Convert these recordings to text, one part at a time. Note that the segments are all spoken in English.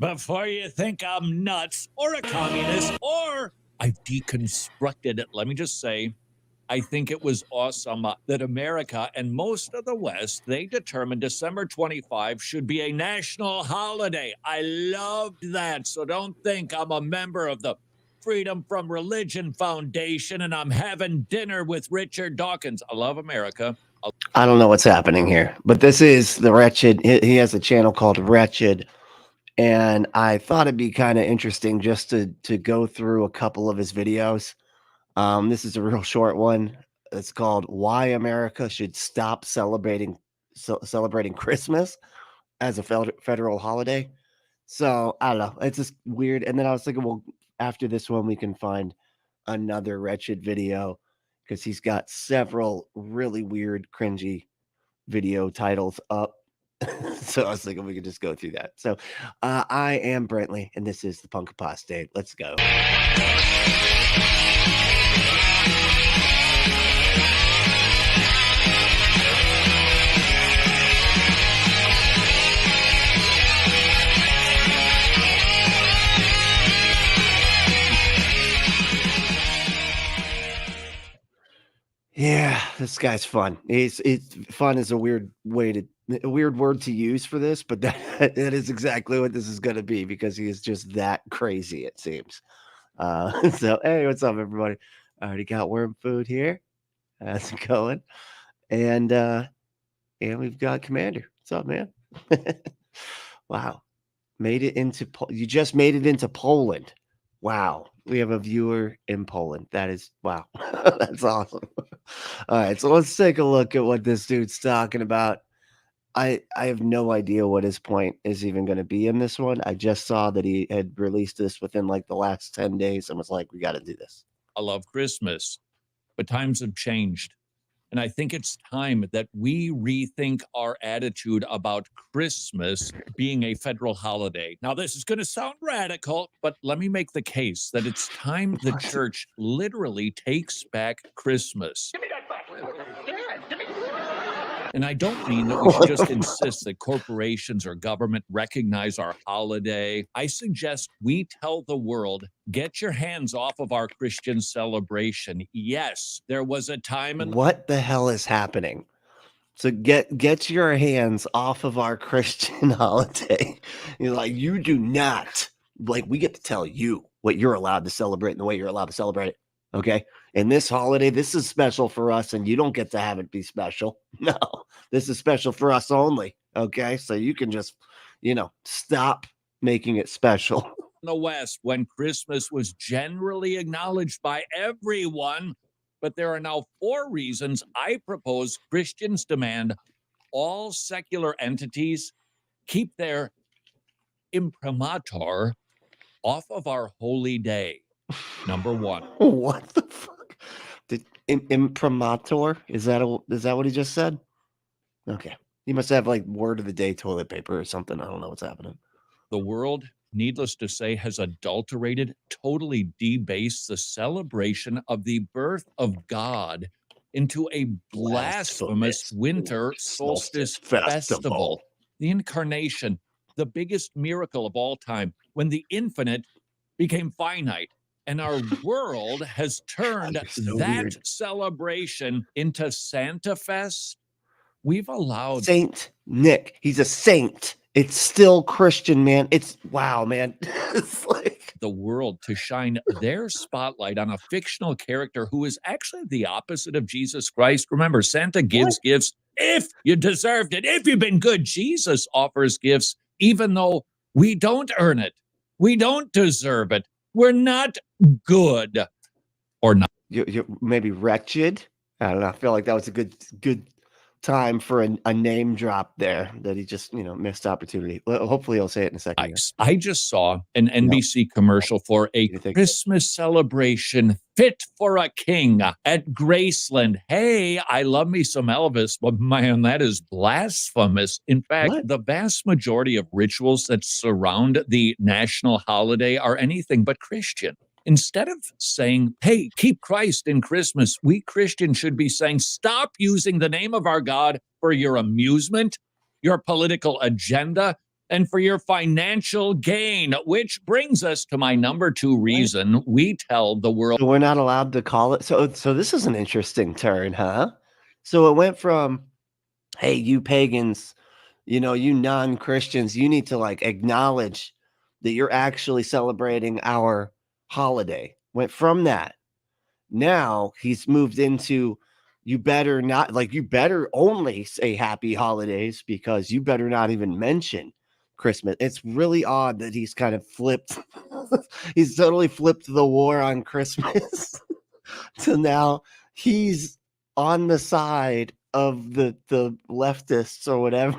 Before you think I'm nuts or a communist or I've deconstructed it, let me just say, I think it was awesome that America and most of the West, they determined December 25 should be a national holiday. I loved that. So don't think I'm a member of the Freedom from Religion Foundation and I'm having dinner with Richard Dawkins. I love America. I don't know what's happening here, but this is the Wretched. He has a channel called Wretched, and I thought it'd be kind of interesting just to go through a couple of his videos. This is a real short one. It's called "Why America Should Stop Celebrating Christmas as a federal holiday." So I don't know. It's just weird. And then I was thinking, well, after this one, we can find another Wretched video because he's got several really weird, cringy video titles up. So I was thinking we could just go through that. So I am Brentley, and this is the Punk Apostate. Let's go. Yeah, this guy's fun. It's fun is a weird word to use for this, but that is exactly what this is going to be because he is just that crazy, it seems. So hey, what's up, everybody? I already got worm food here. How's it going? And we've got Commander. What's up, man? Wow, you just made it into Poland. Wow, we have a viewer in Poland. That is wow. That's awesome. All right, so let's take a look at what this dude's talking about. I have no idea what his point is even going to be in this one. I just saw that he had released this within like the last 10 days and was like, we got to do this. I love Christmas, but times have changed. And I think it's time that we rethink our attitude about Christmas being a federal holiday. Now, this is going to sound radical, but let me make the case that it's time the church literally takes back Christmas. Give me that back. And I don't mean that we should just insist that corporations or government recognize our holiday. I suggest we tell the world, get your hands off of our Christian celebration. Yes, there was a time in... What the hell is happening? So get your hands off of our Christian holiday. You're like, you do not. Like, we get to tell you what you're allowed to celebrate and the way you're allowed to celebrate it. Okay? And this holiday, this is special for us, and you don't get to have it be special. No, this is special for us only. Okay? So you can just, stop making it special. In the West, when Christmas was generally acknowledged by everyone, but there are now 4 reasons I propose Christians demand all secular entities keep their imprimatur off of our holy day. Number 1. What the fuck? Imprimatur? Is that what he just said? Okay. He must have like word of the day toilet paper or something. I don't know what's happening. The world, needless to say, has adulterated, totally debased the celebration of the birth of God into a blasphemous winter solstice festival. The incarnation, the biggest miracle of all time, when the infinite became finite. And our world has turned that celebration into Santa Fest. We've allowed... Saint Nick. He's a saint. It's still Christian, man. It's wow, man. It's like the world to shine their spotlight on a fictional character who is actually the opposite of Jesus Christ. Remember, Santa gives gifts if you deserved it. If you've been good, Jesus offers gifts even though we don't earn it. We don't deserve it. We're not good or not. You're maybe wretched. I don't know. I feel like that was a good time for a name drop there that he just, missed opportunity. Hopefully he'll say it in a second. I just saw an NBC commercial for a Christmas celebration fit for a king at Graceland. Hey, I love me some Elvis, but man, that is blasphemous. In fact, the vast majority of rituals that surround the national holiday are anything but Christian. Instead of saying, hey, keep Christ in Christmas, we Christians should be saying, stop using the name of our God for your amusement, your political agenda, and for your financial gain, which brings us to my number 2 reason we tell the world. So we're not allowed to call it. So this is an interesting turn, huh? So it went from, hey, you pagans, you non-Christians, you need to like acknowledge that you're actually celebrating our holiday. Went from that. Now he's moved into, you better not, like, you better only say happy holidays because you better not even mention Christmas. It's really odd that he's kind of flipped. He's totally flipped the war on Christmas to now he's on the side of the leftists or whatever.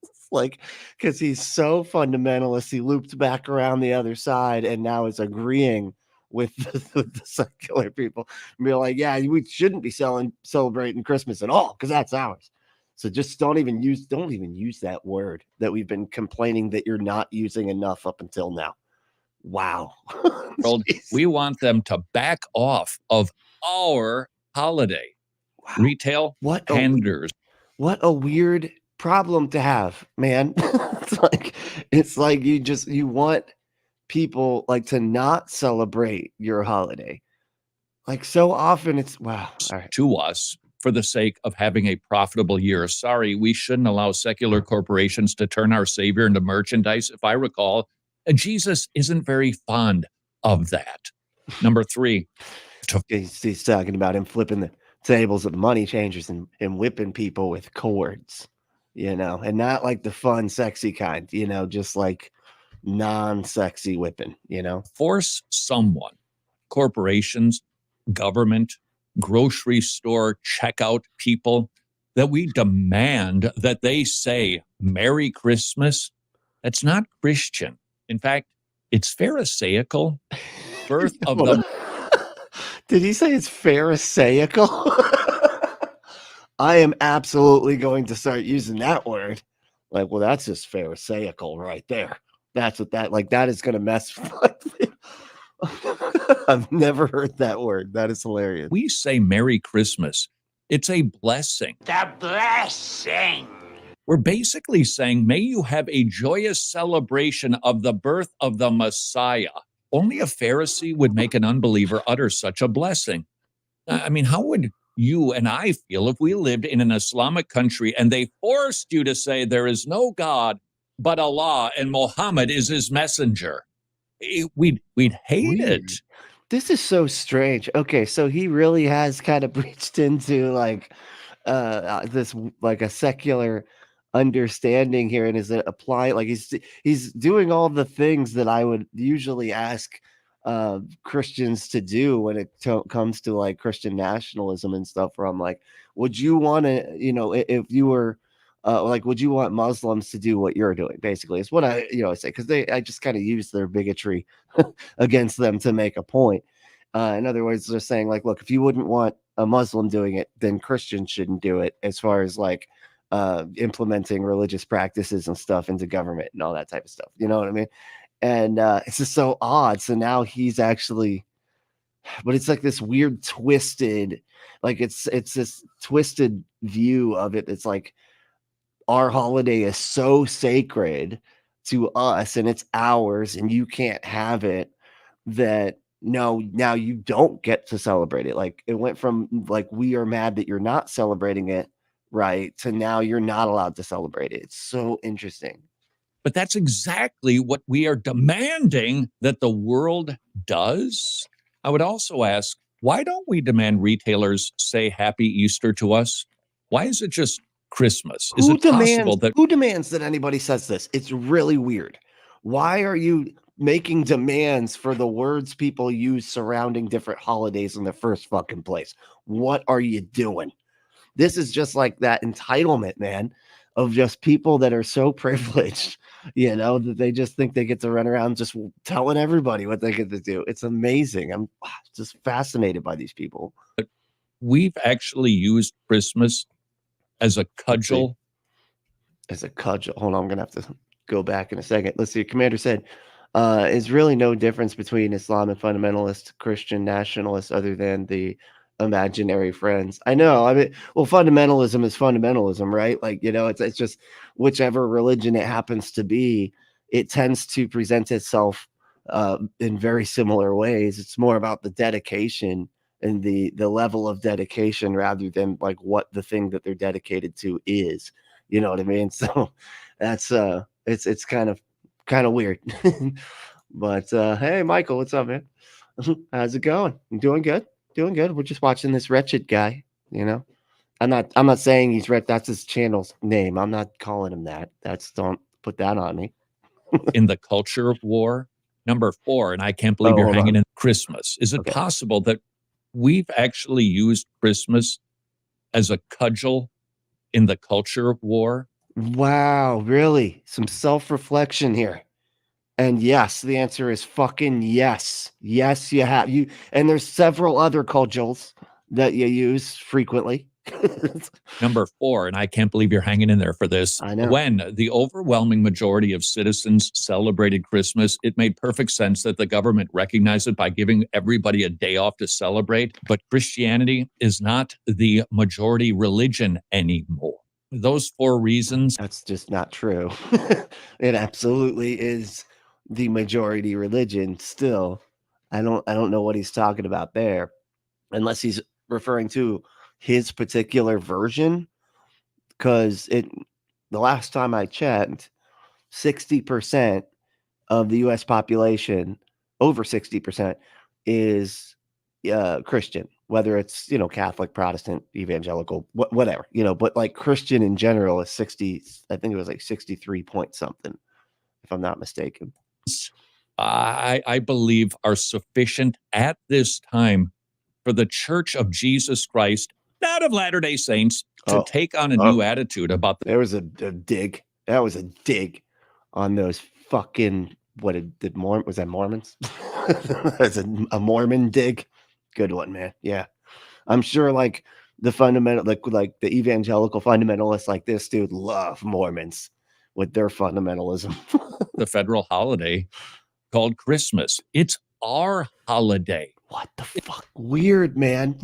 It's like, because he's so fundamentalist, he looped back around the other side and now is agreeing with the secular people and be like, yeah, we shouldn't be celebrating Christmas at all because that's ours. So just don't even use that word that we've been complaining that you're not using enough up until now. Wow. We want them to back off of our holiday. Wow. Retail vendors. What a weird problem to have, man. it's like you want people like to not celebrate your holiday. Like so often it's wow. All right. To us for the sake of having a profitable year. Sorry, we shouldn't allow secular corporations to turn our Savior into merchandise. If I recall, Jesus isn't very fond of that. Number 3. He's talking about him flipping the tables of the money changers and whipping people with cords, and not like the fun, sexy kind, just like non-sexy whipping, Force someone, corporations, government, grocery store, checkout people, that we demand that they say Merry Christmas. That's not Christian. In fact, it's Pharisaical. Birth of the... Did he say it's Pharisaical? I am absolutely going to start using that word. Like, well, that's just Pharisaical right there. That's what that is going to mess with me. I've never heard that word. That is hilarious. We say Merry Christmas. It's a blessing. The blessing. We're basically saying, may you have a joyous celebration of the birth of the Messiah. Only a Pharisee would make an unbeliever utter such a blessing. I mean, how would you and I feel if we lived in an Islamic country and they forced you to say there is no God but Allah and Muhammad is his messenger? We'd hate it. This is so strange. Okay, so he really has kind of breached into like this like a secular understanding here, and is it apply like he's doing all the things that I would usually ask Christians to do when it comes to like Christian nationalism and stuff, where I'm like, would you want to, if you were like, would you want Muslims to do what you're doing? Basically, is what I say, because I just kind of use their bigotry against them to make a point. In other words, they're saying like, look, if you wouldn't want a Muslim doing it, then Christians shouldn't do it, as far as like implementing religious practices and stuff into government and all that type of stuff. You know what I mean? And it's just so odd. So now he's actually, but it's like this weird twisted, like it's this twisted view of it. It's like our holiday is so sacred to us and it's ours and you can't have it, that no, now you don't get to celebrate it. Like it went from like, we are mad that you're not celebrating it, right, to now you're not allowed to celebrate it. It's so interesting. But that's exactly what we are demanding that the world does. I would also ask, why don't we demand retailers say Happy Easter to us? Why is it just Christmas? Is it possible that... Who demands that anybody says this? It's really weird. Why are you making demands for the words people use surrounding different holidays in the first fucking place? What are you doing? This is just like that entitlement, man, of just people that are so privileged, that they just think they get to run around just telling everybody what they get to do. It's amazing. I'm just fascinated by these people. We've actually used Christmas as a cudgel. As a cudgel. Hold on, I'm going to have to go back in a second. Let's see. Commander said, is really no difference between Islamic fundamentalist, Christian nationalists, other than the imaginary friends. I know. I mean, well, fundamentalism is fundamentalism, right? Like, it's just whichever religion it happens to be, it tends to present itself in very similar ways. It's more about the dedication and the level of dedication rather than like what the thing that they're dedicated to is. You know what I mean? So that's it's kind of weird. But hey, Michael, what's up, man? How's it going? You doing good? Doing good. We're just watching this Wretched guy, I'm not saying he's Wretched. That's his channel's name. I'm not calling him that. Don't put that on me. In the culture of war. Number 4, and I can't believe you're hold hanging on. in Christmas. Is it Okay. possible that we've actually used Christmas as a cudgel in the culture of war? Wow, really? Some self-reflection here. And yes, the answer is fucking yes. Yes, you have. And there's several other cudgels that you use frequently. Number 4, and I can't believe you're hanging in there for this. I know. When the overwhelming majority of citizens celebrated Christmas, it made perfect sense that the government recognized it by giving everybody a day off to celebrate. But Christianity is not the majority religion anymore. Those 4 reasons. That's just not true. It absolutely is the majority religion still. I don't know what he's talking about there, unless he's referring to his particular version, because the last time I checked, 60% of the US population, over 60%, is Christian, whether it's, Catholic, Protestant, evangelical, whatever, but like Christian in general is 60, I think it was like 63 point something, if I'm not mistaken. I believe are sufficient at this time for the Church of Jesus Christ, not of Latter-day Saints, to take on a new attitude about There was a dig. That was a dig on those fucking, was that Mormons? That's a Mormon dig. Good one, man. Yeah. I'm sure like the fundamental, like the evangelical fundamentalists like this dude love Mormons with their fundamentalism. the federal holiday called Christmas. It's our holiday. What the fuck? Weird, man.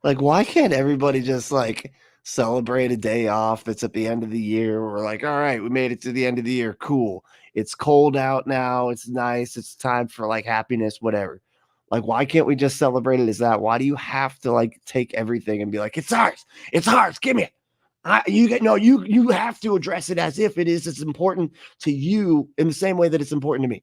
Like, why can't everybody just like celebrate a day off that's at the end of the year? We're like, all right, we made it to the end of the year. Cool. It's cold out now. It's nice. It's time for like happiness, whatever. Like, why can't we just celebrate it as that? Why do you have to like take everything and be like, it's ours. It's ours. Give me it. You have to address it as if it is as important to you in the same way that it's important to me.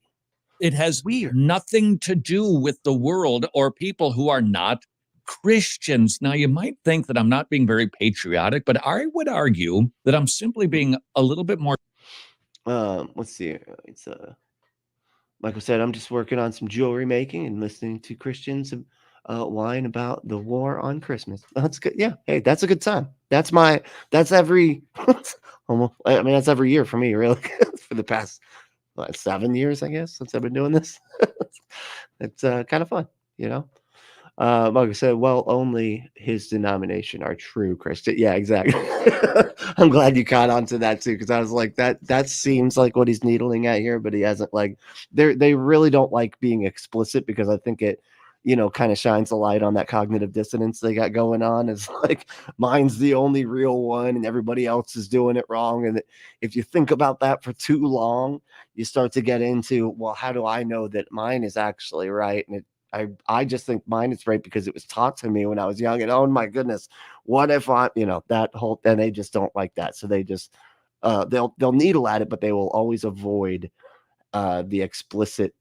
It has nothing to do with the world or people who are not Christians. Now, you might think that I'm not being very patriotic, but I would argue that I'm simply being a little bit more. Let's see. It's Michael said, I'm just working on some jewelry making and listening to Christians whine about the war on Christmas. That's good. Yeah. Hey, that's a good time. That's every, almost, I mean, that's every year for me, really, for the past 7 years, I guess, since I've been doing this. It's kind of fun, Michael said, well, only his denomination are true Christian. Yeah, exactly. I'm glad you caught on to that too, because I was like, that seems like what he's needling at here, but he hasn't like they really don't like being explicit, because I think it, kind of shines a light on that cognitive dissonance they got going on. It's like mine's the only real one and everybody else is doing it wrong. And if you think about that for too long, you start to get into, well, how do I know that mine is actually right? And I just think mine is right because it was taught to me when I was young. And oh my goodness, what if I, that whole, then they just don't like that. So they just, they'll needle at it, but they will always avoid the explicit,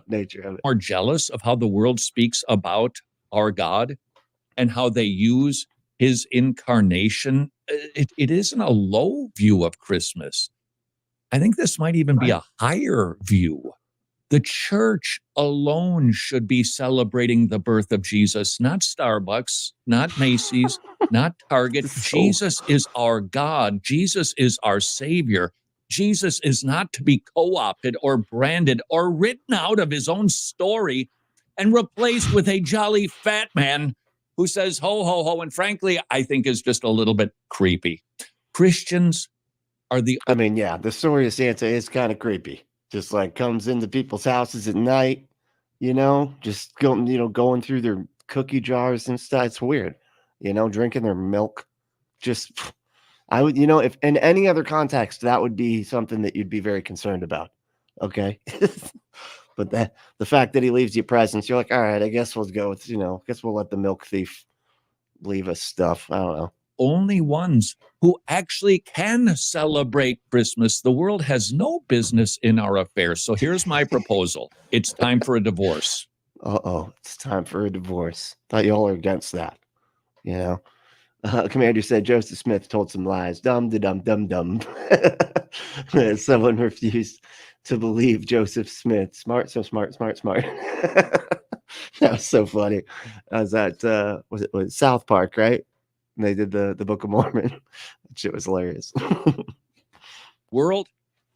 nature of it. More jealous of how the world speaks about our God and how they use his incarnation. It isn't a low view of Christmas. I think this might even be a higher view. The church alone should be celebrating the birth of Jesus, not Starbucks, not Macy's, not Target. Jesus is our God. Jesus is our Savior. Jesus is not to be co-opted or branded or written out of his own story and replaced with a jolly fat man who says ho, ho, ho, and frankly, I think is just a little bit creepy. Christians are the story of Santa is kind of creepy. Just like comes into people's houses at night, just going through their cookie jars and stuff. It's weird, drinking their milk. Just, I would, if in any other context, that would be something that you'd be very concerned about. Okay. But the fact that he leaves you presents, you're like, all right, I guess we'll go with, I guess we'll let the milk thief leave us stuff. I don't know. Only ones who actually can celebrate Christmas. The world has no business in our affairs. So here's my proposal. It's time for a divorce. It's time for a divorce. Thought y'all are against that. Commander said Joseph Smith told some lies. Dumb. Someone refused to believe Joseph Smith. Smart. That was so funny. I was at was South Park, right? And they did the Book of Mormon. That shit was hilarious. World,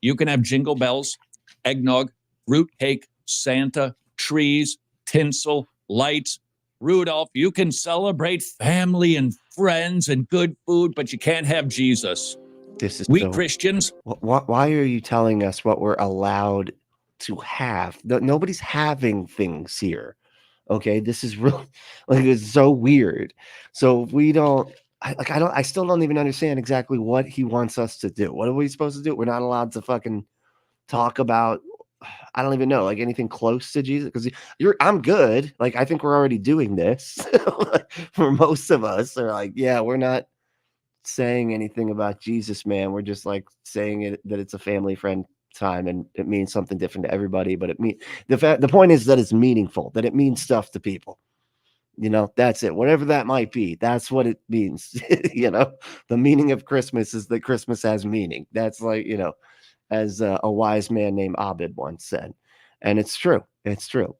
you can have jingle bells, eggnog, fruitcake, Santa, trees, tinsel, lights, Rudolph. You can celebrate family and friends and good food, but you can't have Jesus. This is Christians. Why are you telling us what we're allowed to have? Nobody's having things here. Okay, this is really it's so weird. So if we don't, I still don't even understand exactly what he wants us to do. What are we supposed to do? We're not allowed to fucking talk about, I don't even know, anything close to Jesus, because I'm good. I think we're already doing this. For most of us are yeah, we're not saying anything about Jesus, man. We're just saying that it's a family friend time and it means something different to everybody. But the point is that it's meaningful, that it means stuff to people. That's it. Whatever that might be, that's what it means. The meaning of Christmas is that Christmas has meaning. That's as a wise man named Abed once said. And it's true. It's true.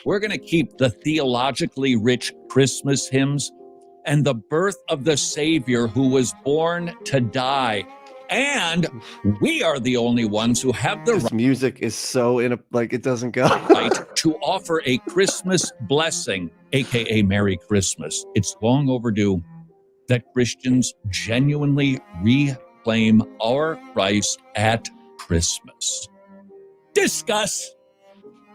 We're going to keep the theologically rich Christmas hymns and the birth of the Savior who was born to die. And we are the only ones who have the right. Music is so it doesn't go. right to offer a Christmas blessing, aka Merry Christmas. It's long overdue that Christians genuinely reclaim our Christ at Christmas. Discuss.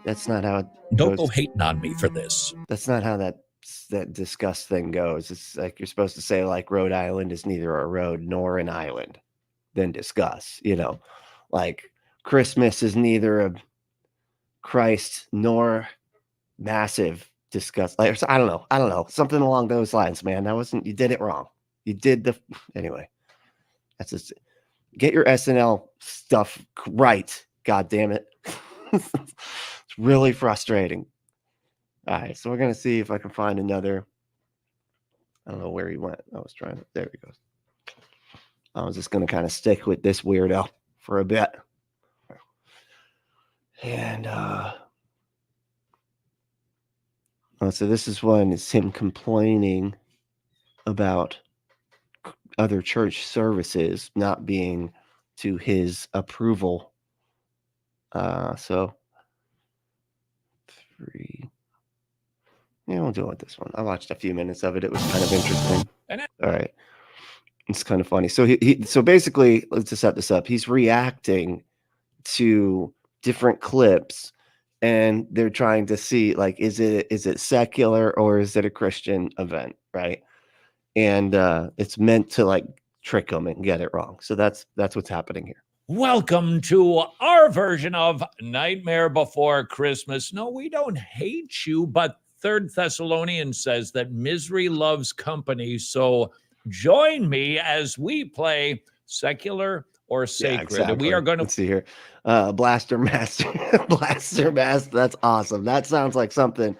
That's not how it Don't go hating on me for this. That's not how that discuss thing goes. It's you're supposed to say Rhode Island is neither a road nor an island. Then discuss, Christmas is neither a Christ nor massive discuss. I don't know. Something along those lines, man. You did it wrong. You did anyway. That's just, get your SNL stuff right. God damn it. It's really frustrating. All right. So we're going to see if I can find another. I don't know where he went. There he goes. I was just going to kind of stick with this weirdo for a bit. And so this is one. It's him complaining about other church services not being to his approval. So 3. Yeah, we'll deal with this one. I watched a few minutes of it. It was kind of interesting. All right. It's kind of funny. So so basically, let's just set this up. He's reacting to different clips, and they're trying to see is it secular or is it a Christian event, right? And it's meant to trick them and get it wrong. So that's what's happening here. Welcome to our version of Nightmare Before Christmas. No, we don't hate you, but 3rd Thessalonians says that misery loves company. So join me as we play secular or sacred. Yeah, exactly. And we are going to... Let's see here. Blaster Master. Blaster Master. That's awesome. That sounds like something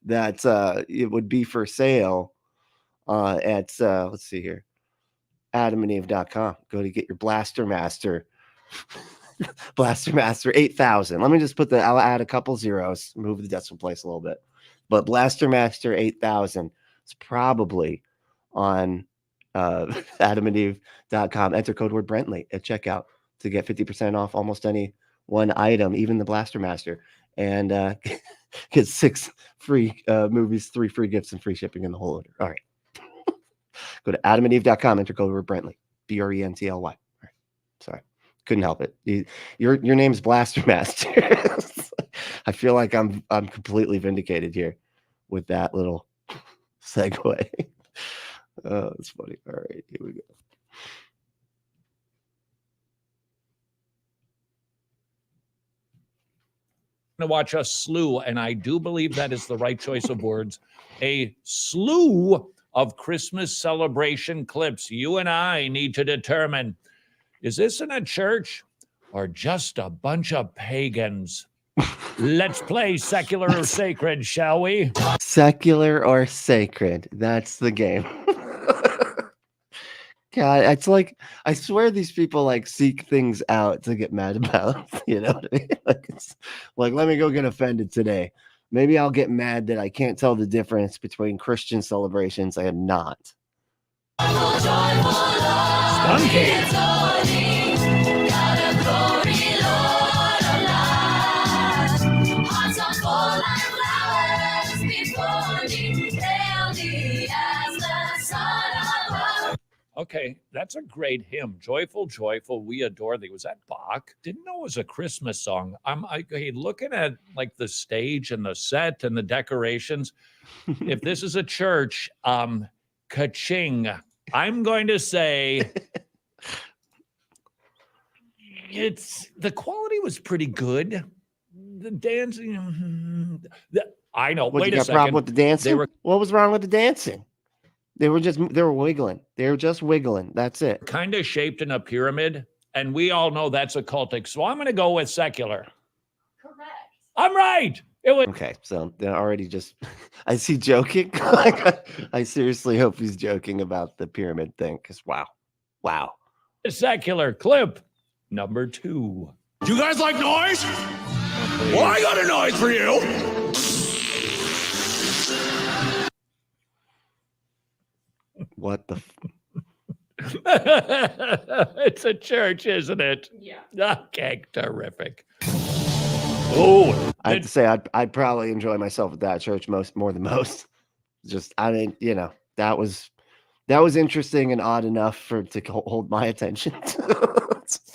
that it would be for sale at, let's see here, adamandeve.com. Go to get your Blaster Master. Blaster Master 8,000. Let me just I'll add a couple zeros, move the decimal place a little bit. But Blaster Master 8,000 is probably on adamandeve.com. Enter code word Brentley at checkout to get 50% off almost any one item, even the Blaster Master, and get 6 free movies, 3 free gifts, and free shipping in the whole order. All right. Go to adamandeve.com, enter code word Brentley, Brently. All right. Sorry. Couldn't help it. Your name's Blaster Master. I feel like I'm completely vindicated here with that little segue. Oh, it's funny. All right, here we go. To watch a slew, and I do believe that is the right choice of words, a slew of Christmas celebration clips. You and I need to determine, is this in a church or just a bunch of pagans? Let's play secular or sacred, shall we? Secular or sacred? That's the game. God, it's like I swear these people like seek things out to get mad about. You know what I mean? Like it's like let me go get offended today. Maybe I'll get mad that I can't tell the difference between Christian celebrations and not. Okay, that's a great hymn. Joyful, joyful, we adore thee. Was that Bach? Didn't know it was a Christmas song. Okay, looking at like the stage and the set and the decorations. If this is a church, ka-ching. I'm going to say the quality was pretty good. The dancing, I know. What, Wait you a got a problem second. with the dancing? What was wrong with the dancing? They were wiggling. They were just wiggling. That's it. Kind of shaped in a pyramid, and we all know that's occultic. So I'm going to go with secular. Correct. I'm right. It was Okay, so they're already just. I see joking. I seriously hope he's joking about the pyramid thing. Because wow. a secular clip number 2. You guys like noise? Well, I got a noise for you. What the? It's a church, isn't it? Yeah. Okay, terrific. Oh, I have to say, I'd probably enjoy myself at that church more than most. Just, I mean, that was interesting and odd enough to hold my attention.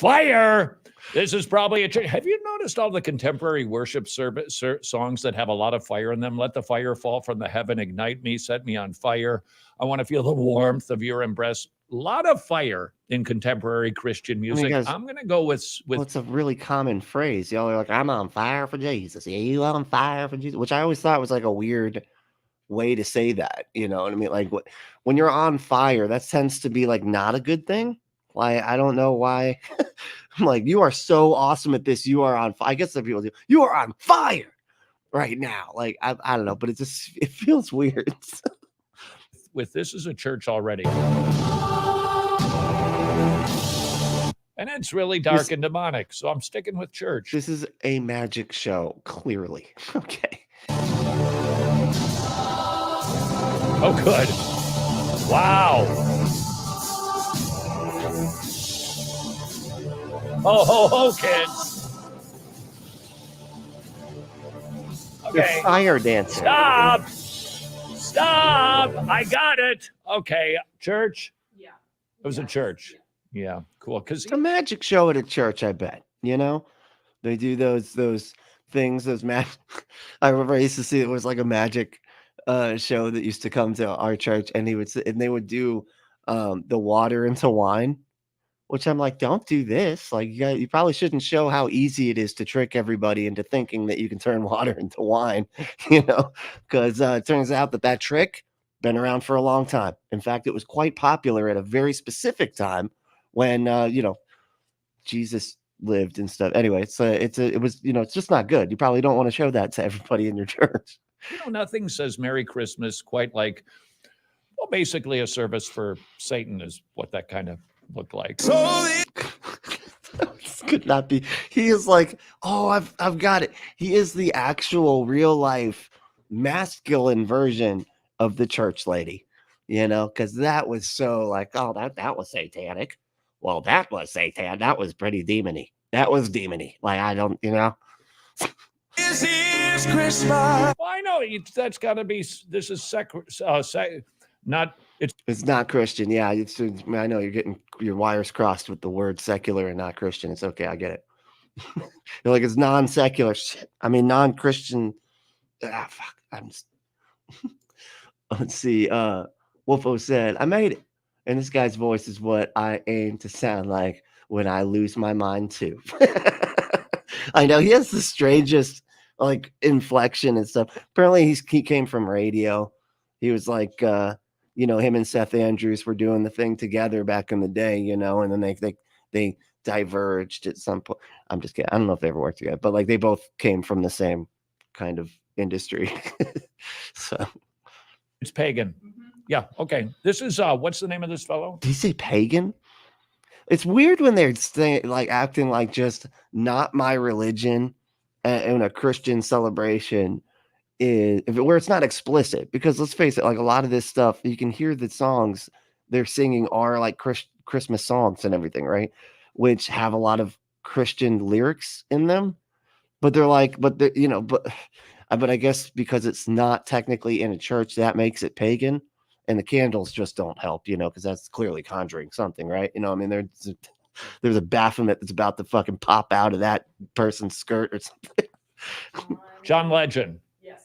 fire. This is probably a church. Have you noticed all the contemporary worship service songs that have a lot of fire in them? Let the fire fall from the heaven, ignite me, set me on fire. I want to feel the warmth of your embrace. A lot of fire in contemporary Christian music. guys, I'm going to go with. Well, it's a really common phrase. Y'all are like, I'm on fire for Jesus. Yeah, you on fire for Jesus, which I always thought was like a weird way to say that. You know what I mean? Like when you're on fire, that tends to be like not a good thing. Like, I don't know why. I'm like, you are so awesome at this. You are on fire. I guess some people do. You are on fire right now. Like, I don't know, but it feels weird. With this is a church already. And it's really dark and demonic. So I'm sticking with church. This is a magic show, clearly. Okay. Oh, good. Wow. Ho, ho, ho, kids. They're Okay. fire dancing. Stop. I got it. Okay. Church. Yeah. It was a church. Yeah. Cool. Because It's a magic show at a church, I bet. They do those things, those I remember I used to see it was like a magic show that used to come to our church, and they would do the water into wine, which I'm like, don't do this. Like, you probably shouldn't show how easy it is to trick everybody into thinking that you can turn water into wine, because it turns out that trick been around for a long time. In fact, it was quite popular at a very specific time when Jesus lived and stuff. Anyway, it's just not good. You probably don't want to show that to everybody in your church. nothing says Merry Christmas quite like, well, basically a service for Satan is what that kind of looked like. This could not be. He is like, oh, I've got it. He is the actual real life masculine version of the church lady, because that was so like, oh, that was satanic. Well, that was Satan. That was pretty demony. That was demony. Like, I don't, This is Christmas. Well, I know that's got to be. This is not. It's not Christian. Yeah, I know you're getting your wires crossed with the word secular and not Christian. It's okay. I get it. You're like, it's non-secular shit. I mean, non-Christian. Fuck. I'm just. Let's see. Wolfo said, I made it. And this guy's voice is what I aim to sound like when I lose my mind too. I know he has the strangest like inflection and stuff. Apparently he came from radio. He was like him and Seth Andrews were doing the thing together back in the day, and then they diverged at some point. I'm just kidding. I don't know if they ever worked together, but like they both came from the same kind of industry. So it's pagan. Yeah. Okay. This is what's the name of this fellow? Did he say pagan? It's weird when they're like acting like just not my religion in a Christian celebration is where it's not explicit, because let's face it, like a lot of this stuff, you can hear the songs they're singing are like Christmas songs and everything, right? Which have a lot of Christian lyrics in them, but they're like, but I guess because it's not technically in a church, that makes it pagan. And the candles just don't help, because that's clearly conjuring something, right? I mean, there's a Baphomet that's about to fucking pop out of that person's skirt or something. John Legend. Yes.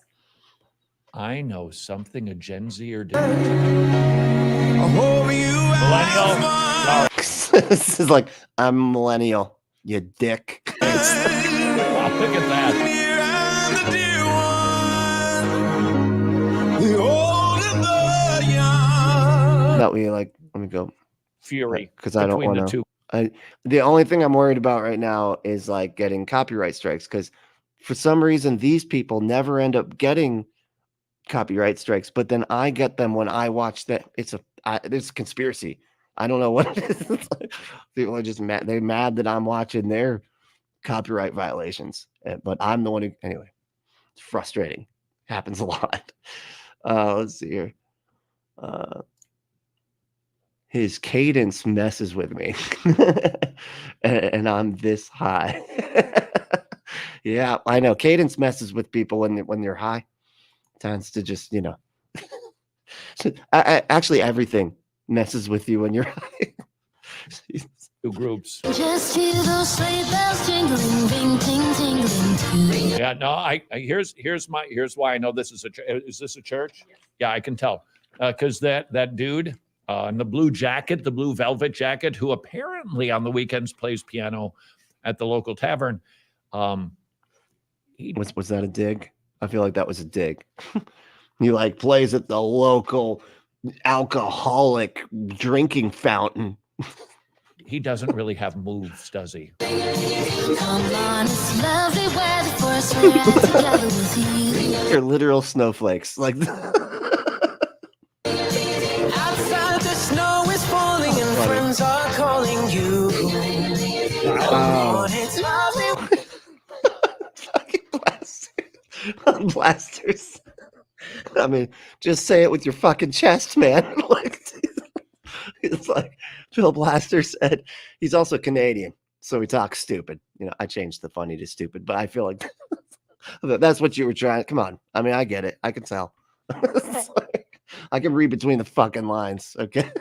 I know something a Gen Zer didn't. Millennial. This is like, I'm a millennial, you dick. Wow, look at that. That we like, let me go. Fury. Because I don't want to. The only thing I'm worried about right now is like getting copyright strikes, because for some reason these people never end up getting copyright strikes, but then I get them when I watch that. It's a conspiracy. I don't know what it is. It's like, people are just mad. They're mad that I'm watching their copyright violations, but I'm the one who. Anyway, it's frustrating. Happens a lot. Let's see here. His cadence messes with me, and I'm this high. Yeah, I know. Cadence messes with people when they're high. Tends to just, actually everything messes with you when you're high. Two groups. Just hear those sleigh bells jingling, bing, ting, tingling too. Yeah, no. Here's why I know this is is this a church? Yes. Yeah, I can tell because that dude. In the blue jacket, the blue velvet jacket, who apparently on the weekends plays piano at the local tavern. Was that a dig? I feel like that was a dig. He like plays at the local alcoholic drinking fountain. He doesn't really have moves, does he? Come on, it's lovely weather for us to ride together with you. They're literal snowflakes. Like Outside the snow is falling and friends are calling you. Wow. It's lovely. Fucking blasters. I mean, just say it with your fucking chest, man. Like, it's like Phil Blaster said. He's also Canadian, so he talks stupid. I changed the funny to stupid, but I feel like that's what you were trying. Come on. I mean, I get it. I can tell. I can read between the fucking lines, okay?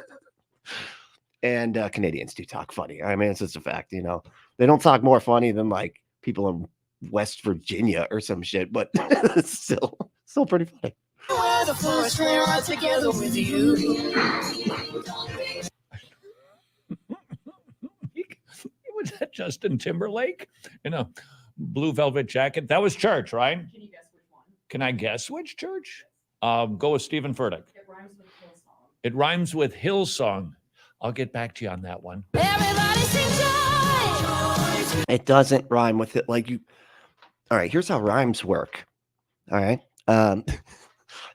And Canadians do talk funny. I mean, it's just a fact, They don't talk more funny than like people in West Virginia or some shit, but it's still pretty funny. Weather for us to ride together with you. Was that Justin Timberlake in a blue velvet jacket? That was church, right? Can you guess which one? Can I guess which church? Go with Stephen Furtick. It rhymes with Hillsong. It rhymes with Hillsong. I'll get back to you on that one. Everybody sing joy. It doesn't rhyme with it. Like you. All right, here's how rhymes work. All right.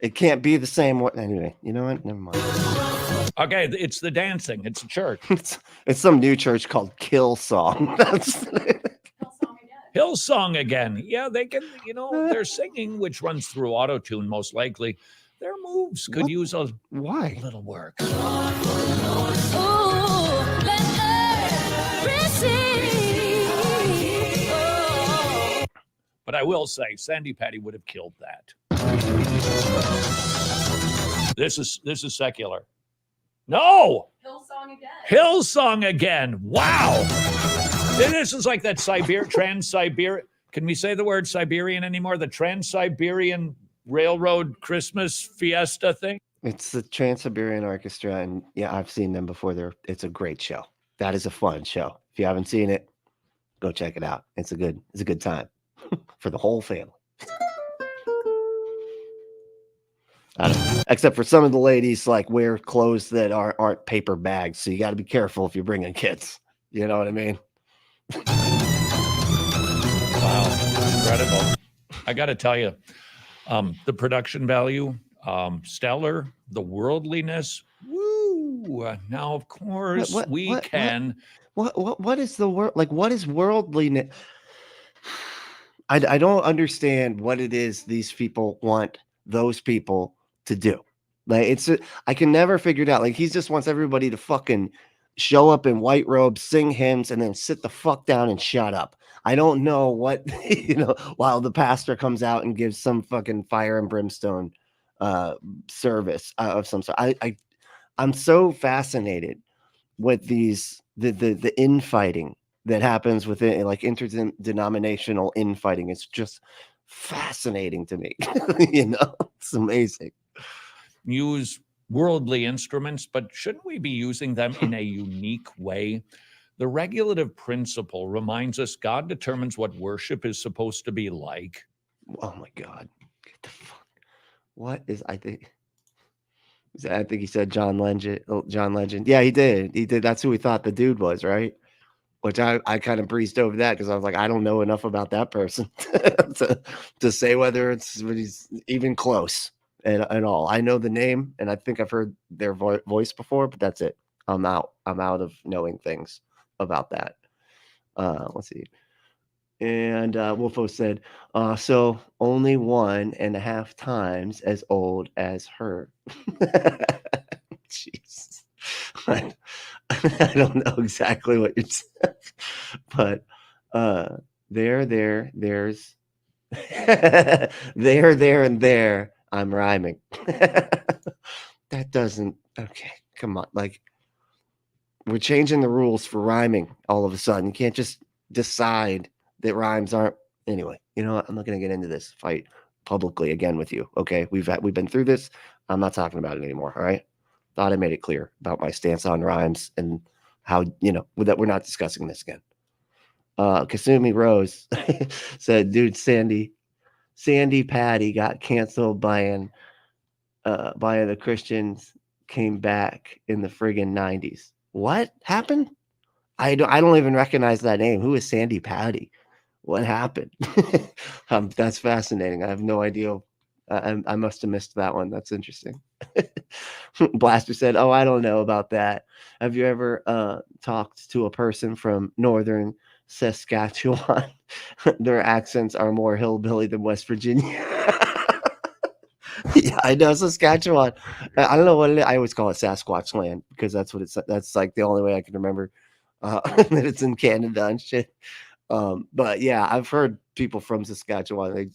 It can't be the same one. Anyway, you know what? Never mind. Okay, it's the dancing. It's a church. It's some new church called Kill Song. That's Hillsong again. Hillsong again. Yeah, they can, they're singing, which runs through auto-tune most likely. Their moves could use a why? little work. Ooh, let earth receive. Oh. But I will say, Sandy Patty would have killed that. This is secular. No! Hillsong again. Hillsong again. Wow. This is like that Trans-Siberian. Can we say the word Siberian anymore? The Trans-Siberian Railroad Christmas Fiesta thing? It's the Trans-Siberian Orchestra, and yeah, I've seen them before. It's a great show. That is a fun show. If you haven't seen it, go check it out. It's a good time for the whole family. I don't know. Except for some of the ladies, like wear clothes that aren't paper bags, so you got to be careful if you're bringing kids. You know what I mean? Wow, incredible! I got to tell you, the production value, stellar. The worldliness, woo! Now, of course, What is the word? Like, what is worldliness? I don't understand what it is these people want those people to do. Like, I can never figure it out. Like, he just wants everybody to fucking show up in white robes, sing hymns, and then sit the fuck down and shut up. I don't know what, while the pastor comes out and gives some fucking fire and brimstone service of some sort. I'm so fascinated with the infighting that happens within, like, interdenominational infighting. It's just fascinating to me. It's amazing. Use worldly instruments, but shouldn't we be using them in a unique way? The regulative principle reminds us God determines what worship is supposed to be like. Oh my God. Get the fuck. What is, I think he said John Legend. Oh, John Legend. Yeah, he did. That's who we thought the dude was, right? Which I kind of breezed over that because I was like, I don't know enough about that person to say whether he's even close at all. I know the name, and I think I've heard their voice before, but that's it. I'm out of knowing things about that. Let's see. And Wolfo said, so only 1.5 times as old as her. Jeez. I don't know exactly what you're saying, but there's there, and there. I'm rhyming. That doesn't. Okay, come on. Like, we're changing the rules for rhyming all of a sudden. You can't just decide that rhymes aren't. Anyway, you know what? I'm not going to get into this fight publicly again with you. Okay, we've been through this. I'm not talking about it anymore. All right. Thought I made it clear about my stance on rhymes and how, that we're not discussing this again. Kasumi Rose said, dude, Sandy Patty got canceled by the Christians came back in the friggin' 90s. What happened? I don't even recognize that name. Who is Sandy Patty? What happened? That's fascinating. I have no idea. I must have missed that one. That's interesting. Blaster said, oh, I don't know about that. Have you ever talked to a person from northern Saskatchewan? Their accents are more hillbilly than West Virginia. Yeah, I know Saskatchewan. I don't know what it is. I always call it Sasquatch land because that's what that's like the only way I can remember that it's in Canada and shit. But yeah, I've heard people from Saskatchewan.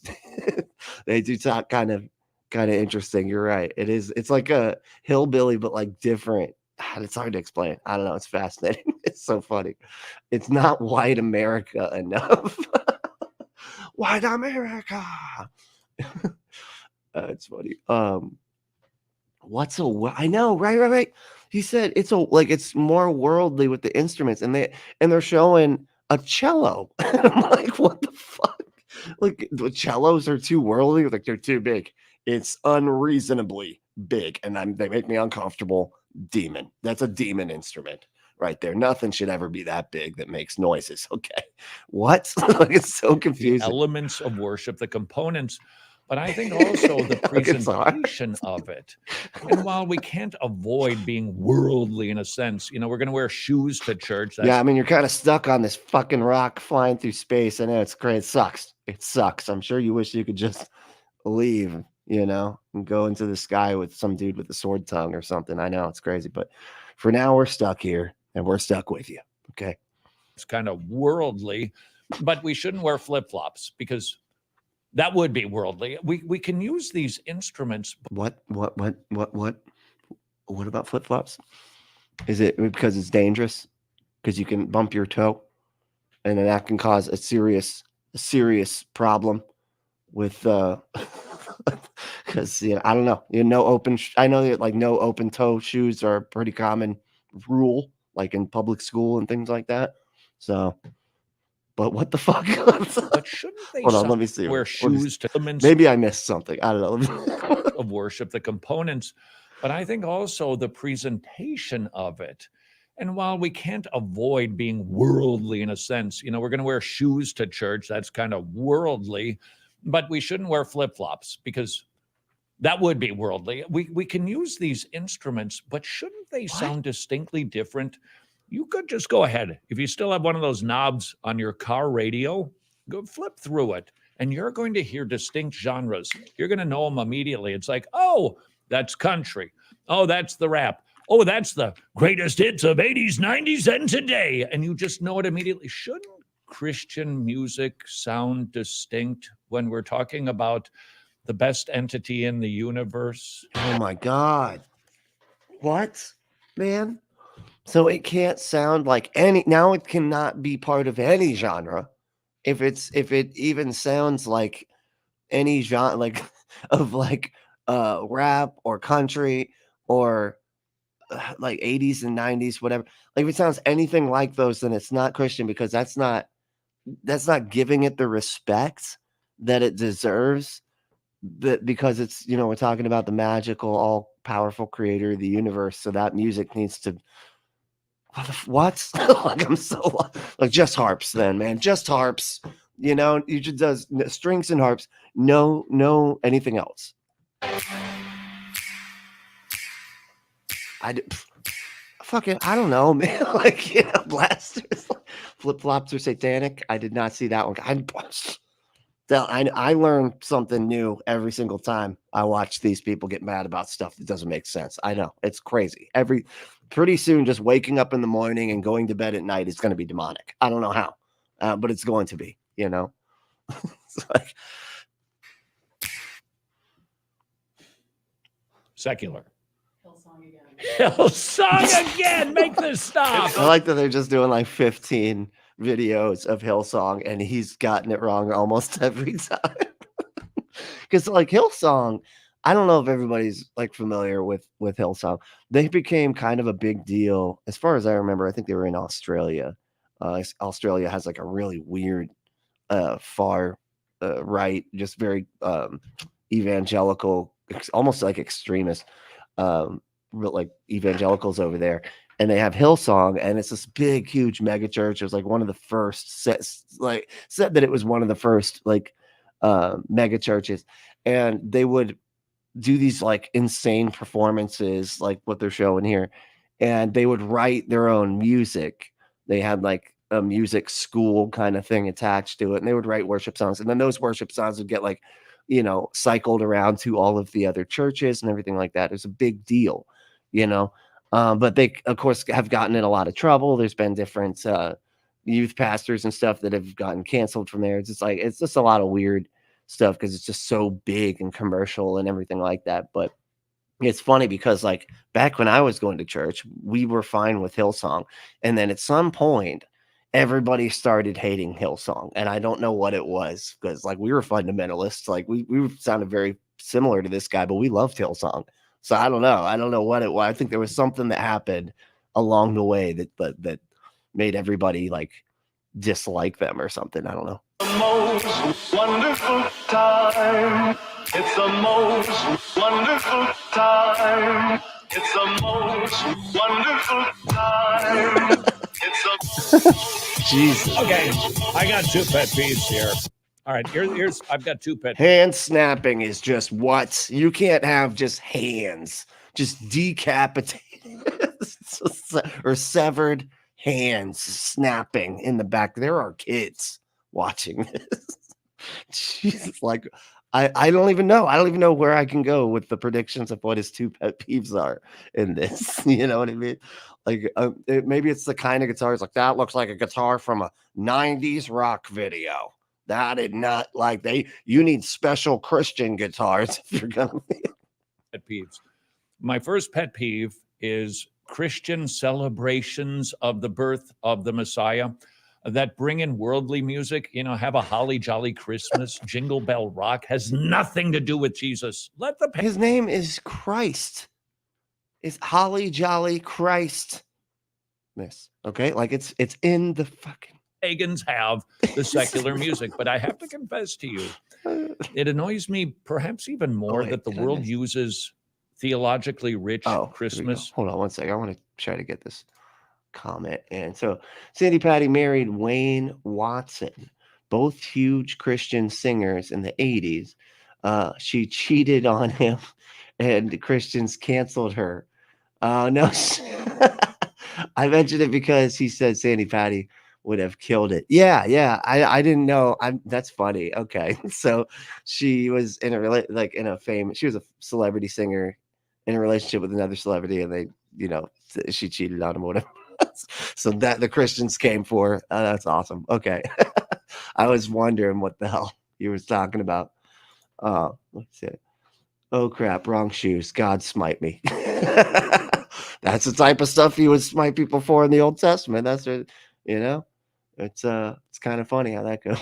They do talk kind of interesting. You're right. It's like a hillbilly, but like different. It's hard to explain. I don't know. It's fascinating. It's so funny. It's not white America enough. White America. It's funny. I know, right. He said it's more worldly with the instruments, and they're showing a cello. I'm like, what the fuck? Like, the cellos are too worldly, like they're too big. It's unreasonably big, and they make me uncomfortable. Demon. That's a demon instrument right there. Nothing should ever be that big that makes noises. Okay. What? Like, it's so confusing. The elements of worship, the components, but I think also the presentation of it. And while we can't avoid being worldly in a sense, we're going to wear shoes to church. Yeah, I mean, you're kind of stuck on this fucking rock flying through space. I know it's great. It sucks. I'm sure you wish you could just leave, and go into the sky with some dude with a sword tongue or something. I know it's crazy, but for now we're stuck here and we're stuck with you. Okay. It's kind of worldly, but we shouldn't wear flip-flops because that would be worldly. We can use these instruments. What about flip-flops? Is it because it's dangerous? Because you can bump your toe? and then that can cause a serious problem with because I don't know, no open. I know that like no open toe shoes are a pretty common rule, like in public school and things like that. So, but what the fuck? But shouldn't they Hold on, let me see. wear shoes to elements Maybe I missed something. I don't know. of worship, the components, but I think also the presentation of it. And while we can't avoid being worldly in a sense, we're going to wear shoes to church. That's kind of worldly, but we shouldn't wear flip-flops because that would be worldly. We can use these instruments, but shouldn't they sound distinctly different? You could just go ahead. If you still have one of those knobs on your car radio, go flip through it, and you're going to hear distinct genres. You're going to know them immediately. It's like, oh, that's country. Oh, that's the rap. Oh, that's the greatest hits of 80s, 90s, and today. And you just know it immediately. Shouldn't Christian music sound distinct when we're talking about the best entity in the universe? Oh my God. What, man? So it can't sound like now it cannot be part of any genre. If it even sounds like any genre, like of like rap or country or like 80s and 90s, whatever. Like if it sounds anything like those, then it's not Christian, because that's not giving it the respect that it deserves. Because it's, we're talking about the magical, all powerful creator of the universe. So that music needs to, what? Like I'm so like just harps then, man, just harps, you just does strings and harps. No, anything else. I don't know, man. Like, blasters, flip-flops are satanic. I did not see that one. I learn something new every single time I watch these people get mad about stuff that doesn't make sense. I know, it's crazy. Pretty soon, just waking up in the morning and going to bed at night is going to be demonic. I don't know how, but it's going to be, It's like, Secular. Hillsong again. Hillsong again. Make this stop. I like that they're just doing like 15 videos of Hillsong, and he's gotten it wrong almost every time. Because like Hillsong, I don't know if everybody's like familiar with Hillsong. They became kind of a big deal, as far as I remember. I think they were in Australia. Australia has like a really weird, far right, just very evangelical, almost like extremist, like evangelicals over there. And they have Hillsong, and it's this big, huge mega church. It was like one of the first said that it was one of the first like mega churches, and they would do these like insane performances, like what they're showing here, and they would write their own music. They had like a music school kind of thing attached to it, and they would write worship songs, and then those worship songs would get like, cycled around to all of the other churches and everything like that. It was a big deal, but they, of course, have gotten in a lot of trouble. There's been different youth pastors and stuff that have gotten canceled from there. It's just a lot of weird stuff because it's just so big and commercial and everything like that. But it's funny because like back when I was going to church, we were fine with Hillsong. And then at some point, everybody started hating Hillsong. And I don't know what it was, because like we were fundamentalists. Like we sounded very similar to this guy, but we loved Hillsong. So I don't know what it was. I think there was something that happened along the way that made everybody like dislike them or something. I don't know. The most wonderful time. It's the most wonderful time. It's the most wonderful time. It's the Jesus. Okay, I got two pet peeves here. All right, here's I've got two pet peeves. Hand snapping is just what? You can't have just hands, just decapitated or severed hands snapping in the back. There are kids watching this. Jesus, like I don't even know. I don't even know where I can go with the predictions of what his two pet peeves are in this. You know what I mean? Like maybe it's the kind of guitars like that looks like a guitar from a 90s rock video. That did not like you need special Christian guitars if you're gonna be Pet peeves. My first pet peeve is Christian celebrations of the birth of the Messiah. that bring in worldly music, have a holly jolly Christmas, jingle bell rock, has nothing to do with Jesus. Let the His name is Christ. It's Holly Jolly Christ. Okay, like it's in the fucking pagans have the secular music. But I have to confess to you, it annoys me perhaps even more wait, that the did I world miss- uses theologically rich here we go. Christmas. Hold on one second. I want to try to get this comment. And so Sandy Patty married Wayne Watson, both huge Christian singers in the 80s. She cheated on him and the Christians canceled her. No, I mentioned it because he said Sandy Patty would have killed it. Yeah. I didn't know. That's funny. Okay, so she was in she was a celebrity singer in a relationship with another celebrity, and they, she cheated on him or whatever. So that the Christians came for her. That's awesome. Okay, I was wondering what the hell you was talking about. Let's see. Oh crap, wrong shoes. God smite me. That's the type of stuff he would smite people for in the Old Testament. That's what, it's kind of funny how that goes.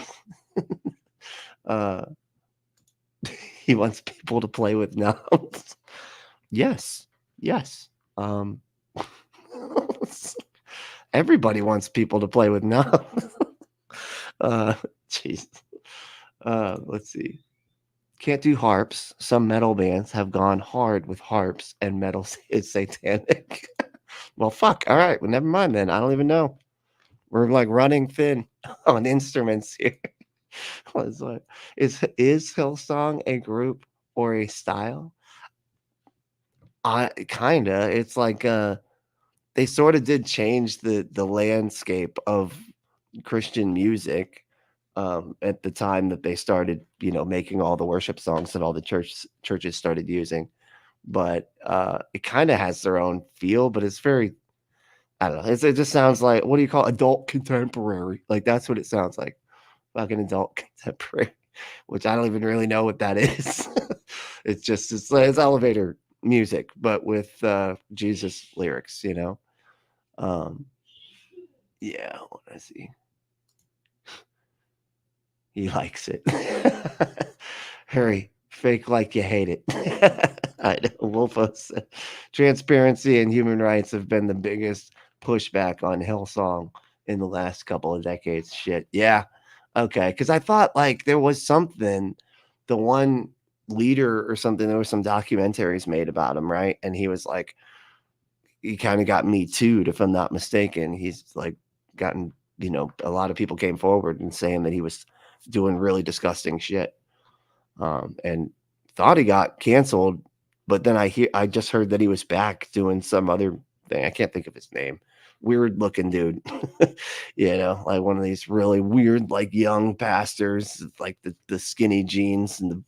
He wants people to play with knobs. Yes. Everybody wants people to play with knobs. Jeez. Let's see. Can't do harps. Some metal bands have gone hard with harps, and metal is satanic. Well, fuck. All right. Well, never mind then. I don't even know. We're like running thin on instruments here. It's like, is Hillsong a group or a style? Kinda. It's like they sort of did change the landscape of Christian music. At the time that they started, making all the worship songs that all the churches started using, but it kind of has their own feel, but it's very, I don't know. It just sounds like, what do you call adult contemporary? Like that's what it sounds like, fucking adult contemporary, which I don't even really know what that is. it's elevator music, but with Jesus lyrics, Yeah, what I see. He likes it. Hurry, fake like you hate it. I know. Wolfo said, transparency and human rights have been the biggest pushback on Hillsong in the last couple of decades. Shit. Yeah. Okay. Because I thought like there was something, the one leader or something, there was some documentaries made about him, right? And he was like, he kind of got Me Too'd, if I'm not mistaken. He's like gotten, a lot of people came forward and saying that he was doing really disgusting shit, and thought he got canceled, but then I just heard that he was back doing some other thing. I can't think of his name. Weird looking dude. Like one of these really weird, like young pastors, like the skinny jeans and the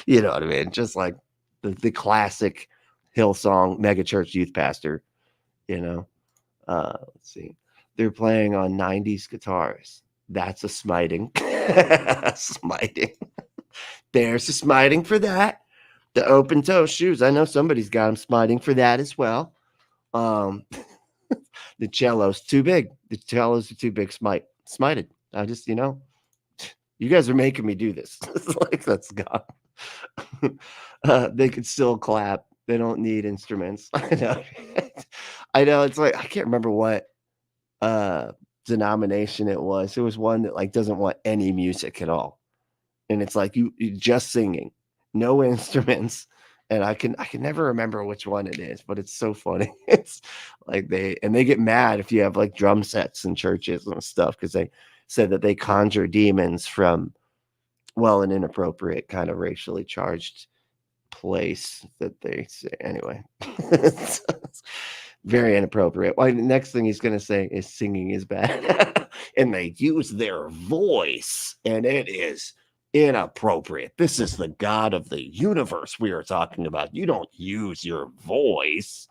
you know what I mean, just like the classic Hillsong megachurch youth pastor. Let's see, they're playing on 90s guitars. That's a smiting. Smiting. There's a smiting for that. The open toe shoes. I know somebody's got them smiting for that as well. The cello's too big. The cellos are too big. Smited. I just, you guys are making me do this. It's like, that's God. They could still clap. They don't need instruments. I know. I know. It's like, I can't remember what denomination it was. It was one that like doesn't want any music at all, and it's like you just singing, no instruments. And I can never remember which one it is, but it's so funny. It's like they get mad if you have like drum sets in churches and stuff, because they said that they conjure demons from, well, an inappropriate kind of racially charged place that they say. Anyway, it's very inappropriate. Well, the next thing he's going to say is singing is bad. And they use their voice, and it is inappropriate. This is the God of the universe we are talking about. You don't use your voice.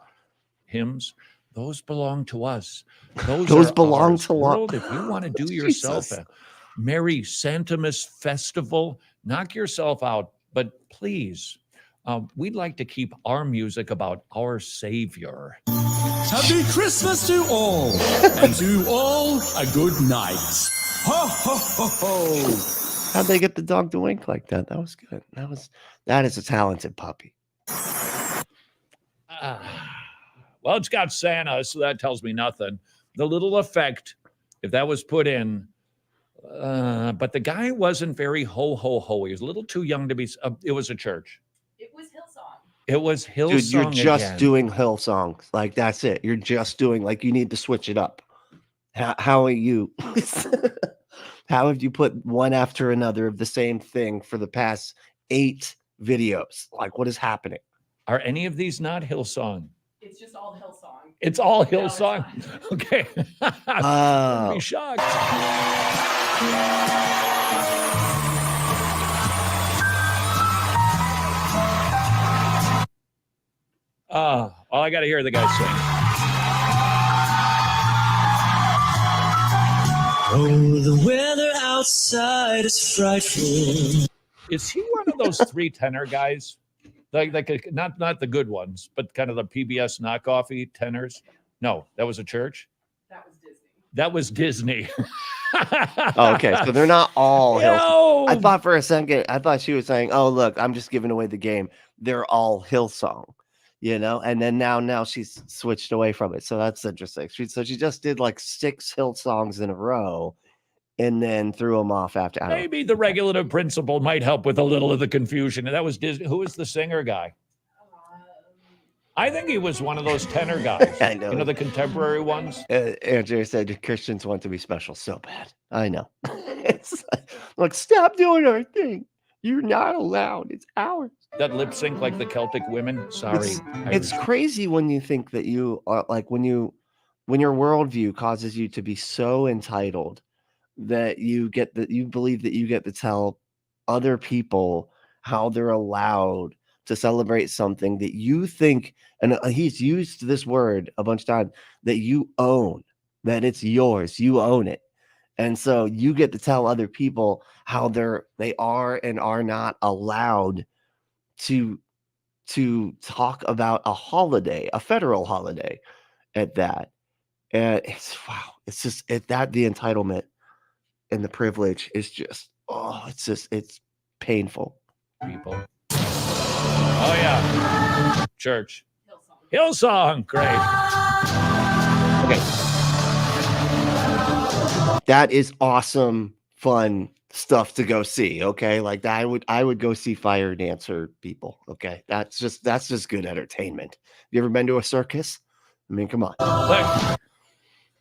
Hymns, those belong to us. Those belong ours. to world. If you want to do yourself Jesus. a Merry Santimus festival, knock yourself out. But please, we'd like to keep our music about our Savior. Happy Christmas to all, and to all a good night. Ho, ho, ho, ho. How'd they get the dog to wink like that? That was good. That is a talented puppy. Well, it's got Santa, so that tells me nothing. The little effect, if that was put in, but the guy wasn't very ho-ho-ho. He was a little too young to be, it was a church. It was Hillsong. It was Hillsong. Dude, you're just again. doing Hillsong. Like, that's it. You're just doing, like, you need to switch it up. How are you? How have you put one after another of the same thing for the past 8 videos? Like, what is happening? Are any of these not Hillsong? It's just all Hillsong. It's all No, it's Hillsong. not. Okay. Oh. I'd be shocked. All I got to hear the guy sing. Oh, the weather outside is frightful. Is he one of those 3 tenor guys? Like not the good ones, but kind of the PBS knockoffy tenors? No, that was a church. That was Disney. That was Disney. Oh, okay, so they're not all Hillsong. No. I thought for a second, she was saying, "Oh, look, I'm just giving away the game. They're all Hillsong," you know. And then now she's switched away from it, so that's interesting. So she just did like 6 Hillsongs in a row, and then threw them off after. I don't know. Maybe the regulative principle might help with a little of the confusion. And that was Disney. Who was the singer guy? I think he was one of those tenor guys. I know. You know, the contemporary ones. Andrew said Christians want to be special so bad. I know. It's like, stop doing our thing. You're not allowed. It's ours. That lip sync like the Celtic women. Sorry. It's crazy when you think that you are like when your worldview causes you to be so entitled that you believe that you get to tell other people how they're allowed to celebrate something that you think, and he's used this word a bunch of times, that you own, that it's yours, you own it. And so you get to tell other people how they are and are not allowed to talk about a holiday, a federal holiday at that. And it's the entitlement and the privilege is just, it's painful. People. Oh, yeah. Church. Hillsong. Great. Okay. That is awesome, fun stuff to go see. Okay. Like that, I would go see fire dancer people. Okay. That's just good entertainment. You ever been to a circus? I mean, come on. Look.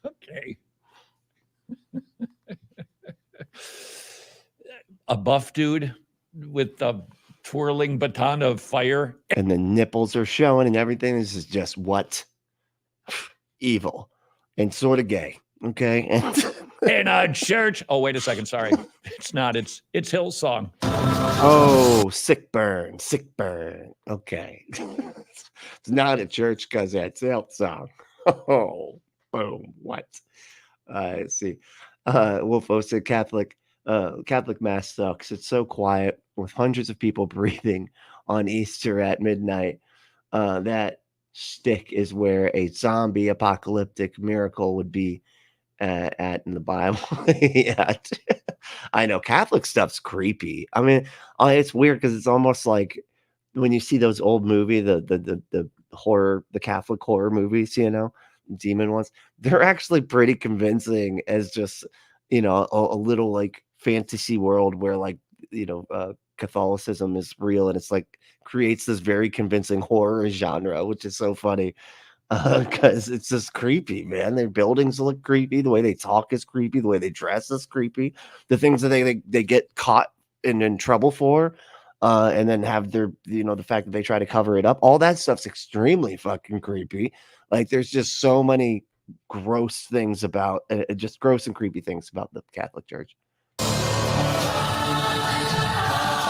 Okay. A buff dude with a twirling baton of fire. And the nipples are showing and everything. This is just what? Evil and sort of gay. Okay. And in a church. Oh, wait a second. Sorry. It's not. It's Hillsong. oh, sick burn. Okay. It's not a church because it's Hillsong. Oh, boom. What? Let's see. Wolf said Catholic mass sucks. It's so quiet with hundreds of people breathing on Easter at midnight. That shtick is where a zombie apocalyptic miracle would be at in the Bible. Yeah, I know Catholic stuff's creepy. I mean, it's weird because it's almost like when you see those old movie, the horror, the Catholic horror movies, you know, demon ones. They're actually pretty convincing as just, you know, a little like fantasy world where like, you know, Catholicism is real and it's like creates this very convincing horror genre, which is so funny because it's just creepy, man. Their buildings look creepy, the way they talk is creepy, the way they dress is creepy, the things that they get caught in trouble for, and then have their, you know, the fact that they try to cover it up, all that stuff's extremely fucking creepy. Like there's just so many gross things about just gross and creepy things about the Catholic Church.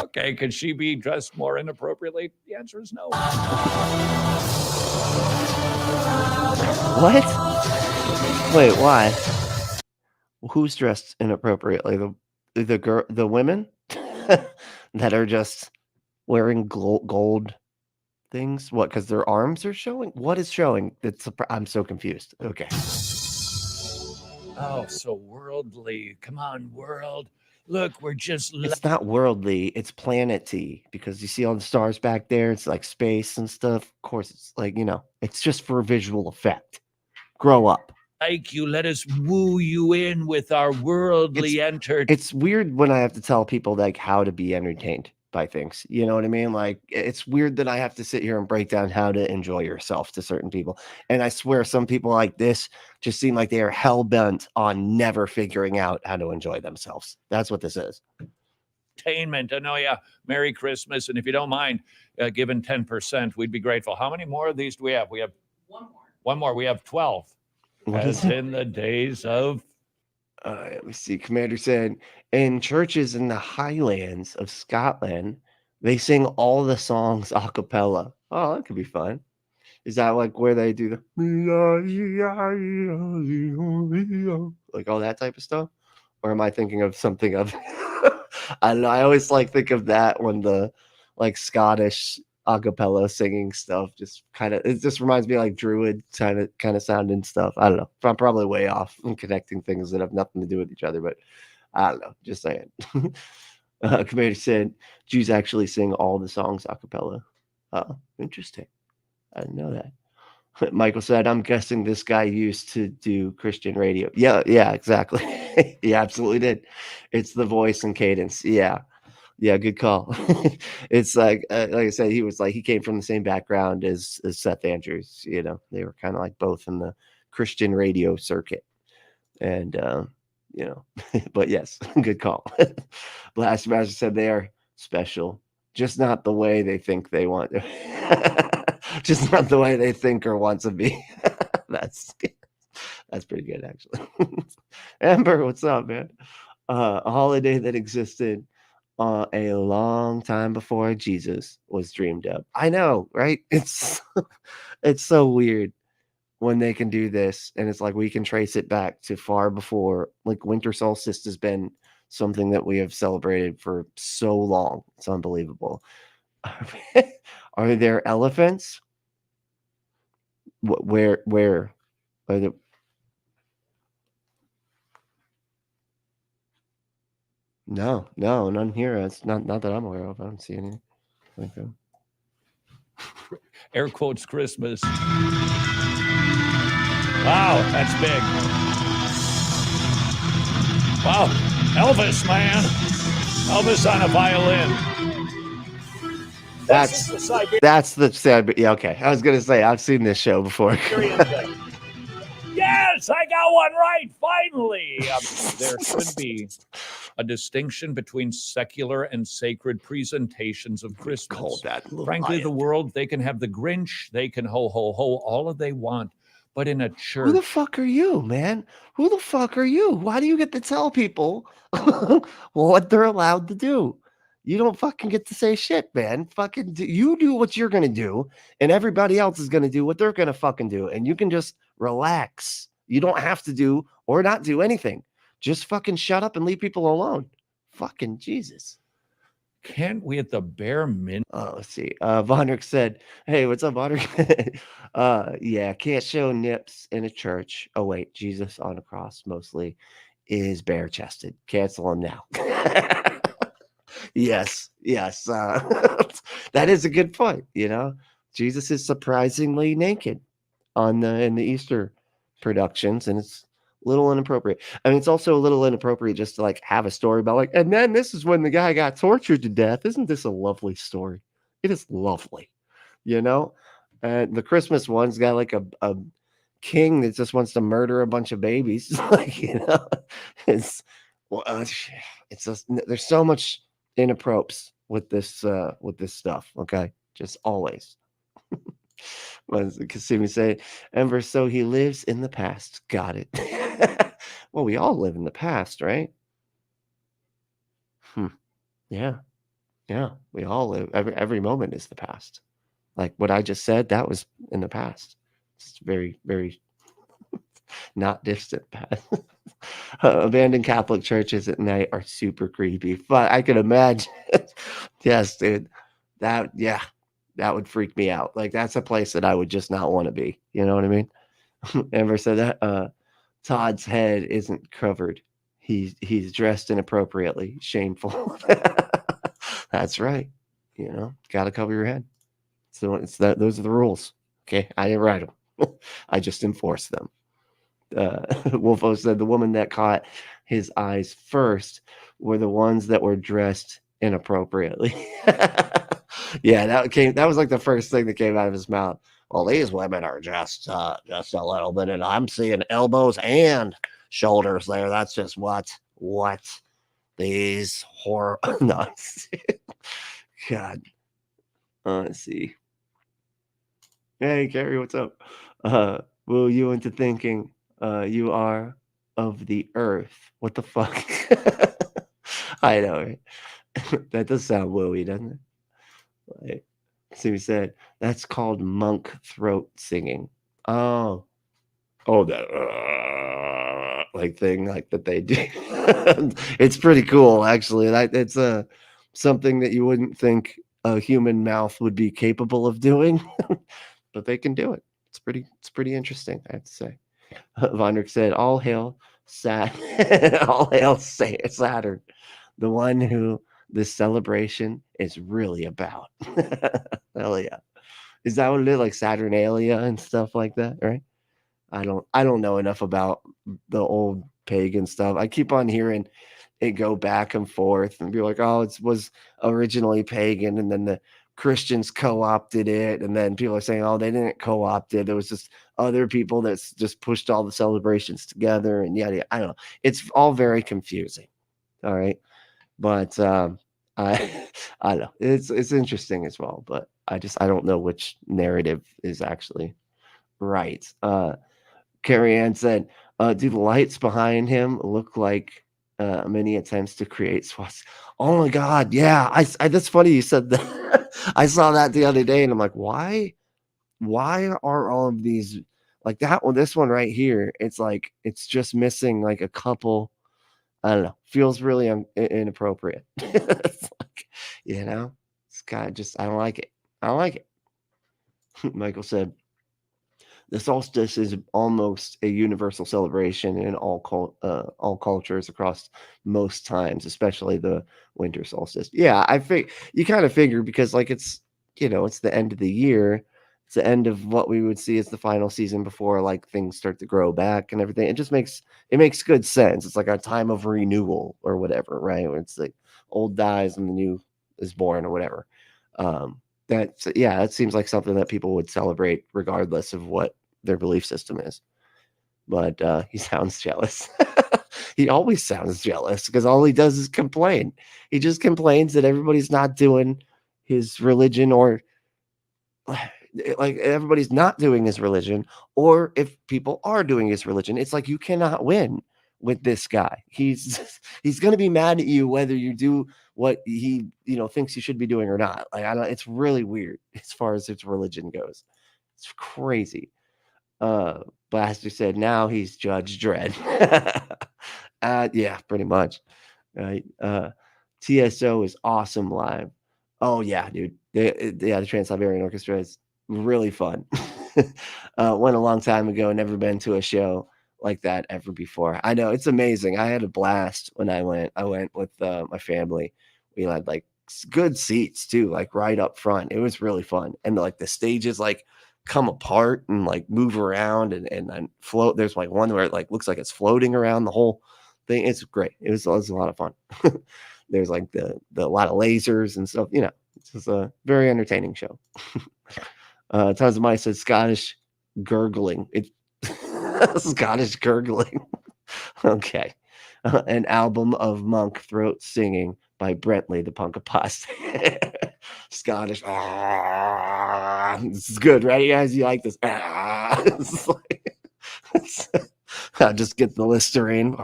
Okay, could she be dressed more inappropriately? The answer is no. What? Wait, why? Who's dressed inappropriately? The women that are just wearing gold things. What? Because their arms are showing. What is showing? I'm so confused. Okay. Oh, so worldly. Come on, world. Look, we're just It's not worldly. It's planety because you see all the stars back there. It's like space and stuff. Of course, it's like, it's just for visual effect. Grow up. like you. Let us woo you in with our worldly entertainment. It's weird when I have to tell people like how to be entertained by things. You know what I mean? Like it's weird that I have to sit here and break down how to enjoy yourself to certain people. And I swear some people like this just seem like they are hell bent on never figuring out how to enjoy themselves. That's what this is. I know, yeah. Merry Christmas. And if you don't mind giving 10%, we'd be grateful. How many more of these do we have? We have one more. We have 12. As in the days of... Let me see. Commander said, in churches in the Highlands of Scotland, they sing all the songs a cappella. Oh, that could be fun. Is that like where they do like all that type of stuff? Or am I thinking of something of... I don't know. I always think of that when the like Scottish a cappella singing stuff it just reminds me of like Druid kind of sounding stuff. I don't know. I'm probably way off and connecting things that have nothing to do with each other, but I don't know. Just saying. Commander said Jews actually sing all the songs a cappella. Oh, interesting. I didn't know that. Michael said, I'm guessing this guy used to do Christian radio. Yeah, exactly. He absolutely did. It's the voice and cadence. Yeah, good call. It's like I said, he came from the same background as Seth Andrews. They were kind of like both in the Christian radio circuit. And, but yes, good call. Blast Master said they are special, just not the way they think they want to. Just not the way they think or want to be. That's pretty good, actually. Amber, what's up, man? A holiday that existed a long time before Jesus was dreamed up. I know, right? It's so weird when they can do this, and it's like we can trace it back to far before. Like winter solstice has been something that we have celebrated for so long. It's unbelievable. Are there elephants? Where are the... No, none here. It's not that I'm aware of. I don't see any. Okay. Air quotes Christmas. Wow, that's big. Wow, Elvis, man. Elvis on a violin. That's the sad. Yeah, okay. I was gonna say I've seen this show before. Yes, I got one right. Finally, there should be a distinction between secular and sacred presentations of Christmas. Call that Frankly, the world, they can have the Grinch, they can ho ho ho all that they want, but in a church. Who the fuck are you, man? Who the fuck are you? Why do you get to tell people what they're allowed to do? You don't fucking get to say shit, man. You do what you're gonna do, and everybody else is gonna do what they're gonna fucking do, and you can just relax. You don't have to do or not do anything. Just fucking shut up and leave people alone. Fucking Jesus. Can't we at the bare minimum? Let's see. Vonrick said, hey, what's up, Vonrick? Yeah, can't show nips in a church. Oh, wait, Jesus on a cross mostly is bare-chested. Cancel him now. Yes. That is a good point, Jesus is surprisingly naked in the Easter productions, and it's a little inappropriate. I mean, it's also a little inappropriate just to like have a story about and then this is when the guy got tortured to death. Isn't this a lovely story? It is lovely, and the Christmas one's got like a king that just wants to murder a bunch of babies. It's just, there's so much inappropriate with this stuff. Okay, just always. Kasumi say, Ember, so he lives in the past. Got it. Well, we all live in the past, right? Yeah, we all live. Every moment is the past. Like what I just said, that was in the past. It's very, very not distant past. Abandoned Catholic churches at night are super creepy, but I can imagine. Yes, dude. That would freak me out. Like, that's a place that I would just not want to be. You know what I mean? Amber said that Todd's head isn't covered. He's dressed inappropriately. Shameful. That's right. You know, gotta cover your head. So it's that. Those are the rules. Okay, I didn't write them. I just enforced them. Wolfo said the woman that caught his eyes first were the ones that were dressed inappropriately. Yeah, that was like the first thing that came out of his mouth. Well, these women are just a little bit, and I'm seeing elbows and shoulders there. That's just what these horror. No, God. Let's see. Hey, Carrie, what's up? Will you into thinking you are of the earth? What the fuck? I know, right? That does sound wooey, doesn't it? Like, so he said that's called monk throat singing. Oh, that like thing like that they do. It's pretty cool, actually. It's something that you wouldn't think a human mouth would be capable of doing, but they can do it. It's pretty interesting, I have to say. Vondrick said, "All hail all hail Saturn, the one who this celebration is really about." Hell yeah! Is that what it is? Like Saturnalia and stuff like that, right? I don't know enough about the old pagan stuff. I keep on hearing it go back and forth and be like, oh, it was originally pagan, and then the Christians co-opted it, and then people are saying, oh, they didn't co-opt it. It was just other people that's just pushed all the celebrations together, and yada. I don't know. It's all very confusing. All right, but I I don't know. It's interesting as well, but I don't know which narrative is actually right. Carrie Ann said, do the lights behind him look like many attempts to create swasts? Oh my God. Yeah. I that's funny you said that. I saw that the other day and I'm like, why are all of these like that one? This one right here, it's like, it's just missing like a couple. I don't know. Feels really inappropriate. It's like, it's kind of just, I don't like it. I don't like it. Michael said, the solstice is almost a universal celebration in all cultures across most times, especially the winter solstice. Yeah, I think you kind of figure because like it's it's the end of the year, it's the end of what we would see as the final season before like things start to grow back and everything. It makes good sense. It's like a time of renewal or whatever, right? Where it's like old dies and the new is born or whatever. That seems like something that people would celebrate regardless of what their belief system is. But he sounds jealous. He always sounds jealous because all he does is complain. He just complains that everybody's not doing his religion, or like everybody's not doing his religion, or if people are doing his religion, it's like you cannot win with this guy. He's going to be mad at you whether you do what he thinks you should be doing or not. Like it's really weird as far as its religion goes. It's crazy. Blaster said now he's Judge Dredd. Yeah, pretty much. Right. TSO is awesome live. Oh yeah, dude. The Trans-Siberian Orchestra is really fun. Went a long time ago, never been to a show like that ever before. I know, it's amazing. I had a blast when I went. I went with my family. We had like good seats too, like right up front. It was really fun. And like the stages like come apart and like move around and then float. There's like one where it like looks like it's floating around the whole thing. It's great. It was a lot of fun. There's like the lot of lasers and stuff. It's just a very entertaining show. Tons of Mice said Scottish gurgling. It's Scottish gurgling. Okay. An album of monk throat singing by Brentley, the punk apostate. Scottish. This is good, right, you guys? You like this? It's like, I'll just get the Listerine.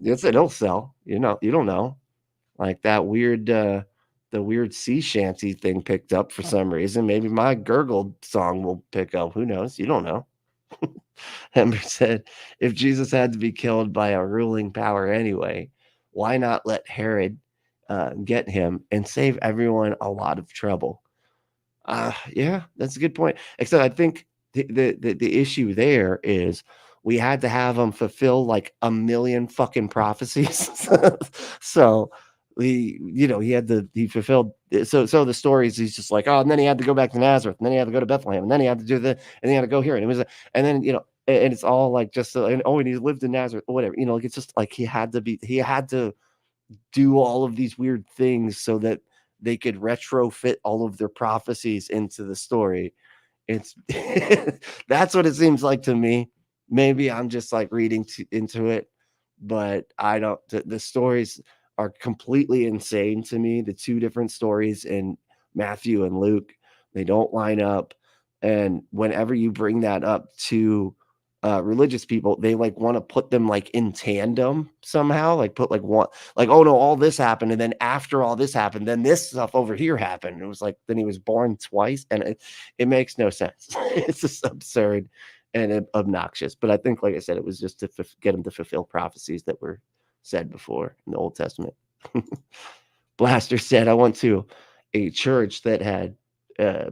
Yes, it'll sell. You don't know. Like that weird, the weird sea shanty thing picked up for some reason. Maybe my gurgle song will pick up. Who knows? You don't know. Ember said, if Jesus had to be killed by a ruling power anyway, why not let Herod get him and save everyone a lot of trouble. Yeah, that's a good point. Except I think the issue there is we had to have him fulfill like a million fucking prophecies. So he fulfilled. So the stories, he's just like, oh, and then he had to go back to Nazareth, and then he had to go to Bethlehem, and then he had to do the, and then he had to go here, and it was, and then and it's all like just, and he lived in Nazareth, or whatever, like it's just like he had to do all of these weird things so that they could retrofit all of their prophecies into the story. It's that's what it seems like to me. Maybe I'm just like reading into it, but I don't. The stories are completely insane to me. The two different stories in Matthew and Luke, they don't line up. And whenever you bring that up to religious people, they like want to put them like in tandem somehow, like put like one, like, oh no, all this happened, and then after all this happened, then this stuff over here happened. It was like, then he was born twice, and it makes no sense. It's just absurd and obnoxious. But I think, like I said, it was just to get him to fulfill prophecies that were said before in the Old Testament. Blaster said, I went to a church that had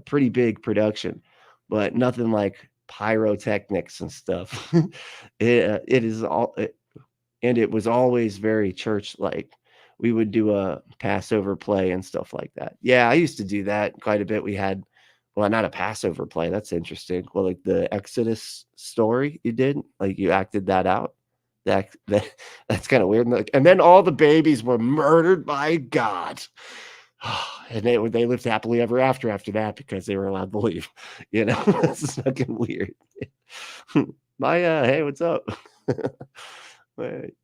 pretty big production, but nothing like pyrotechnics and stuff. It is all, and it was always very church like. We would do a Passover play and stuff like that. Yeah, I used to do that quite a bit. We had, well, not a Passover play. That's interesting. Well, like the Exodus story you did, like you acted that out. That's kind of weird. And then all the babies were murdered by God. And they lived happily ever after that because they were allowed to leave. This is fucking weird. Maya, hey, what's up? Wait,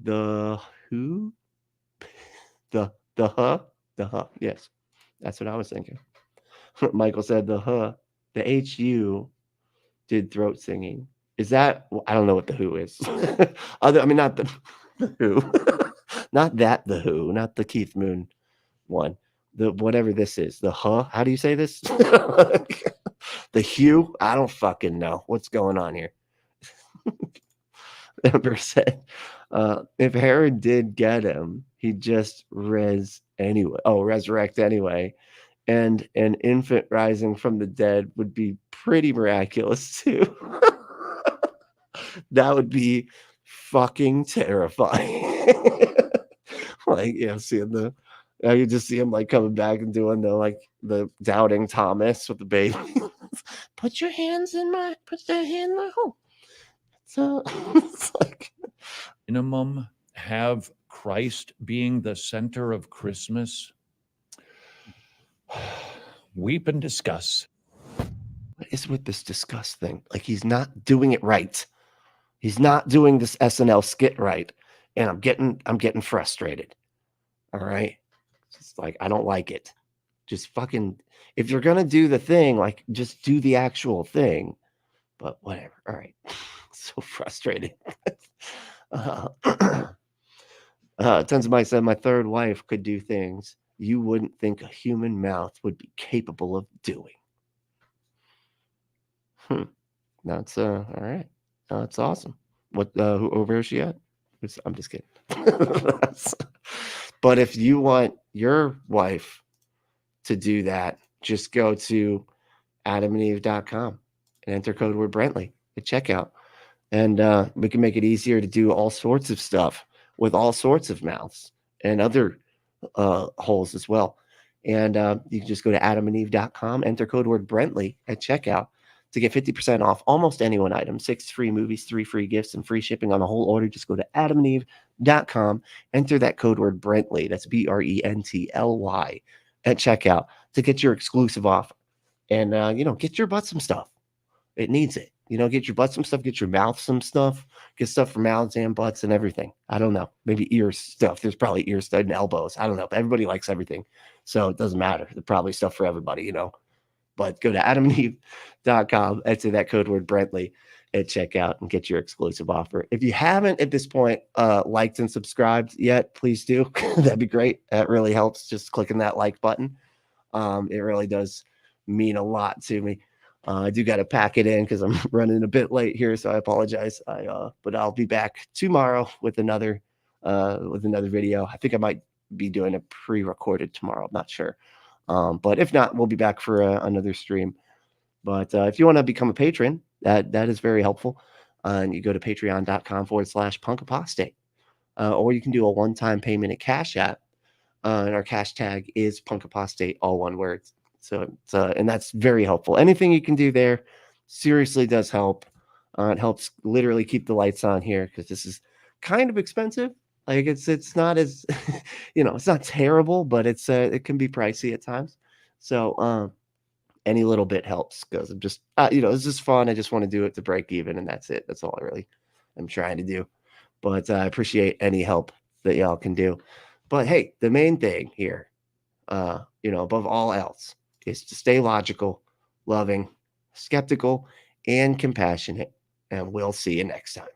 the who? The huh? Yes, that's what I was thinking. Michael said the HU did throat singing. Is that? I don't know what the who is. I mean, not the who, not that the who, not the Keith Moon one. The whatever this is, the how do you say this? The hue? I don't fucking know what's going on here. Ember said, if Herod did get him, he'd just resurrect anyway. And an infant rising from the dead would be pretty miraculous too. That would be fucking terrifying. Like, seeing you just see him like coming back and doing the doubting Thomas with the baby. Put your hands in put that hand in my home. So it's like minimum have Christ being the center of Christmas. Weep and discuss. What is with this discuss thing? Like, he's not doing it right. He's not doing this SNL skit right. And I'm getting frustrated. All right. It's like, I don't like it. Just fucking, if you're going to do the thing, like, just do the actual thing. But whatever. All right. So frustrated. Tenzumai said, my third wife could do things you wouldn't think a human mouth would be capable of doing. That's all right. That's awesome. What where is she at? I'm just kidding. But if you want your wife to do that, just go to adamandeve.com and enter code word Brentley at checkout. And we can make it easier to do all sorts of stuff with all sorts of mouths and other holes as well. And you can just go to adamandeve.com, enter code word Brentley at checkout to get 50% off almost any one item, 6 free movies, 3 free gifts, and free shipping on the whole order. Just go to adamandeve.com, enter that code word Brentley, that's BRENTLY, at checkout to get your exclusive offer. And, get your butt some stuff. It needs it. Get your butt some stuff, get your mouth some stuff, get stuff for mouths and butts and everything. I don't know. Maybe ear stuff. There's probably ear stuff and elbows. I don't know. But everybody likes everything. So it doesn't matter. There's probably stuff for everybody, But go to adamandeve.com, enter that code word Brentley at checkout and get your exclusive offer. If you haven't at this point liked and subscribed yet, please do. That'd be great. That really helps, just clicking that like button. It really does mean a lot to me. I do got to pack it in because I'm running a bit late here, so I apologize. But I'll be back tomorrow with another video. I think I might be doing a pre-recorded tomorrow. I'm not sure. But if not, we'll be back for another stream. But if you want to become a patron, that is very helpful. And you go to patreon.com/punkapostate. Or you can do a one-time payment at Cash App. And our cash tag is punkapostate, all one word. So it's, and that's very helpful. Anything you can do there seriously does help. It helps literally keep the lights on here because this is kind of expensive. Like it's not as, it's not terrible, but it can be pricey at times. So any little bit helps because I'm just, it's just fun. I just want to do it to break even, and that's it. That's all I really am trying to do. But I appreciate any help that y'all can do. But hey, the main thing here, above all else, is to stay logical, loving, skeptical, and compassionate. And we'll see you next time.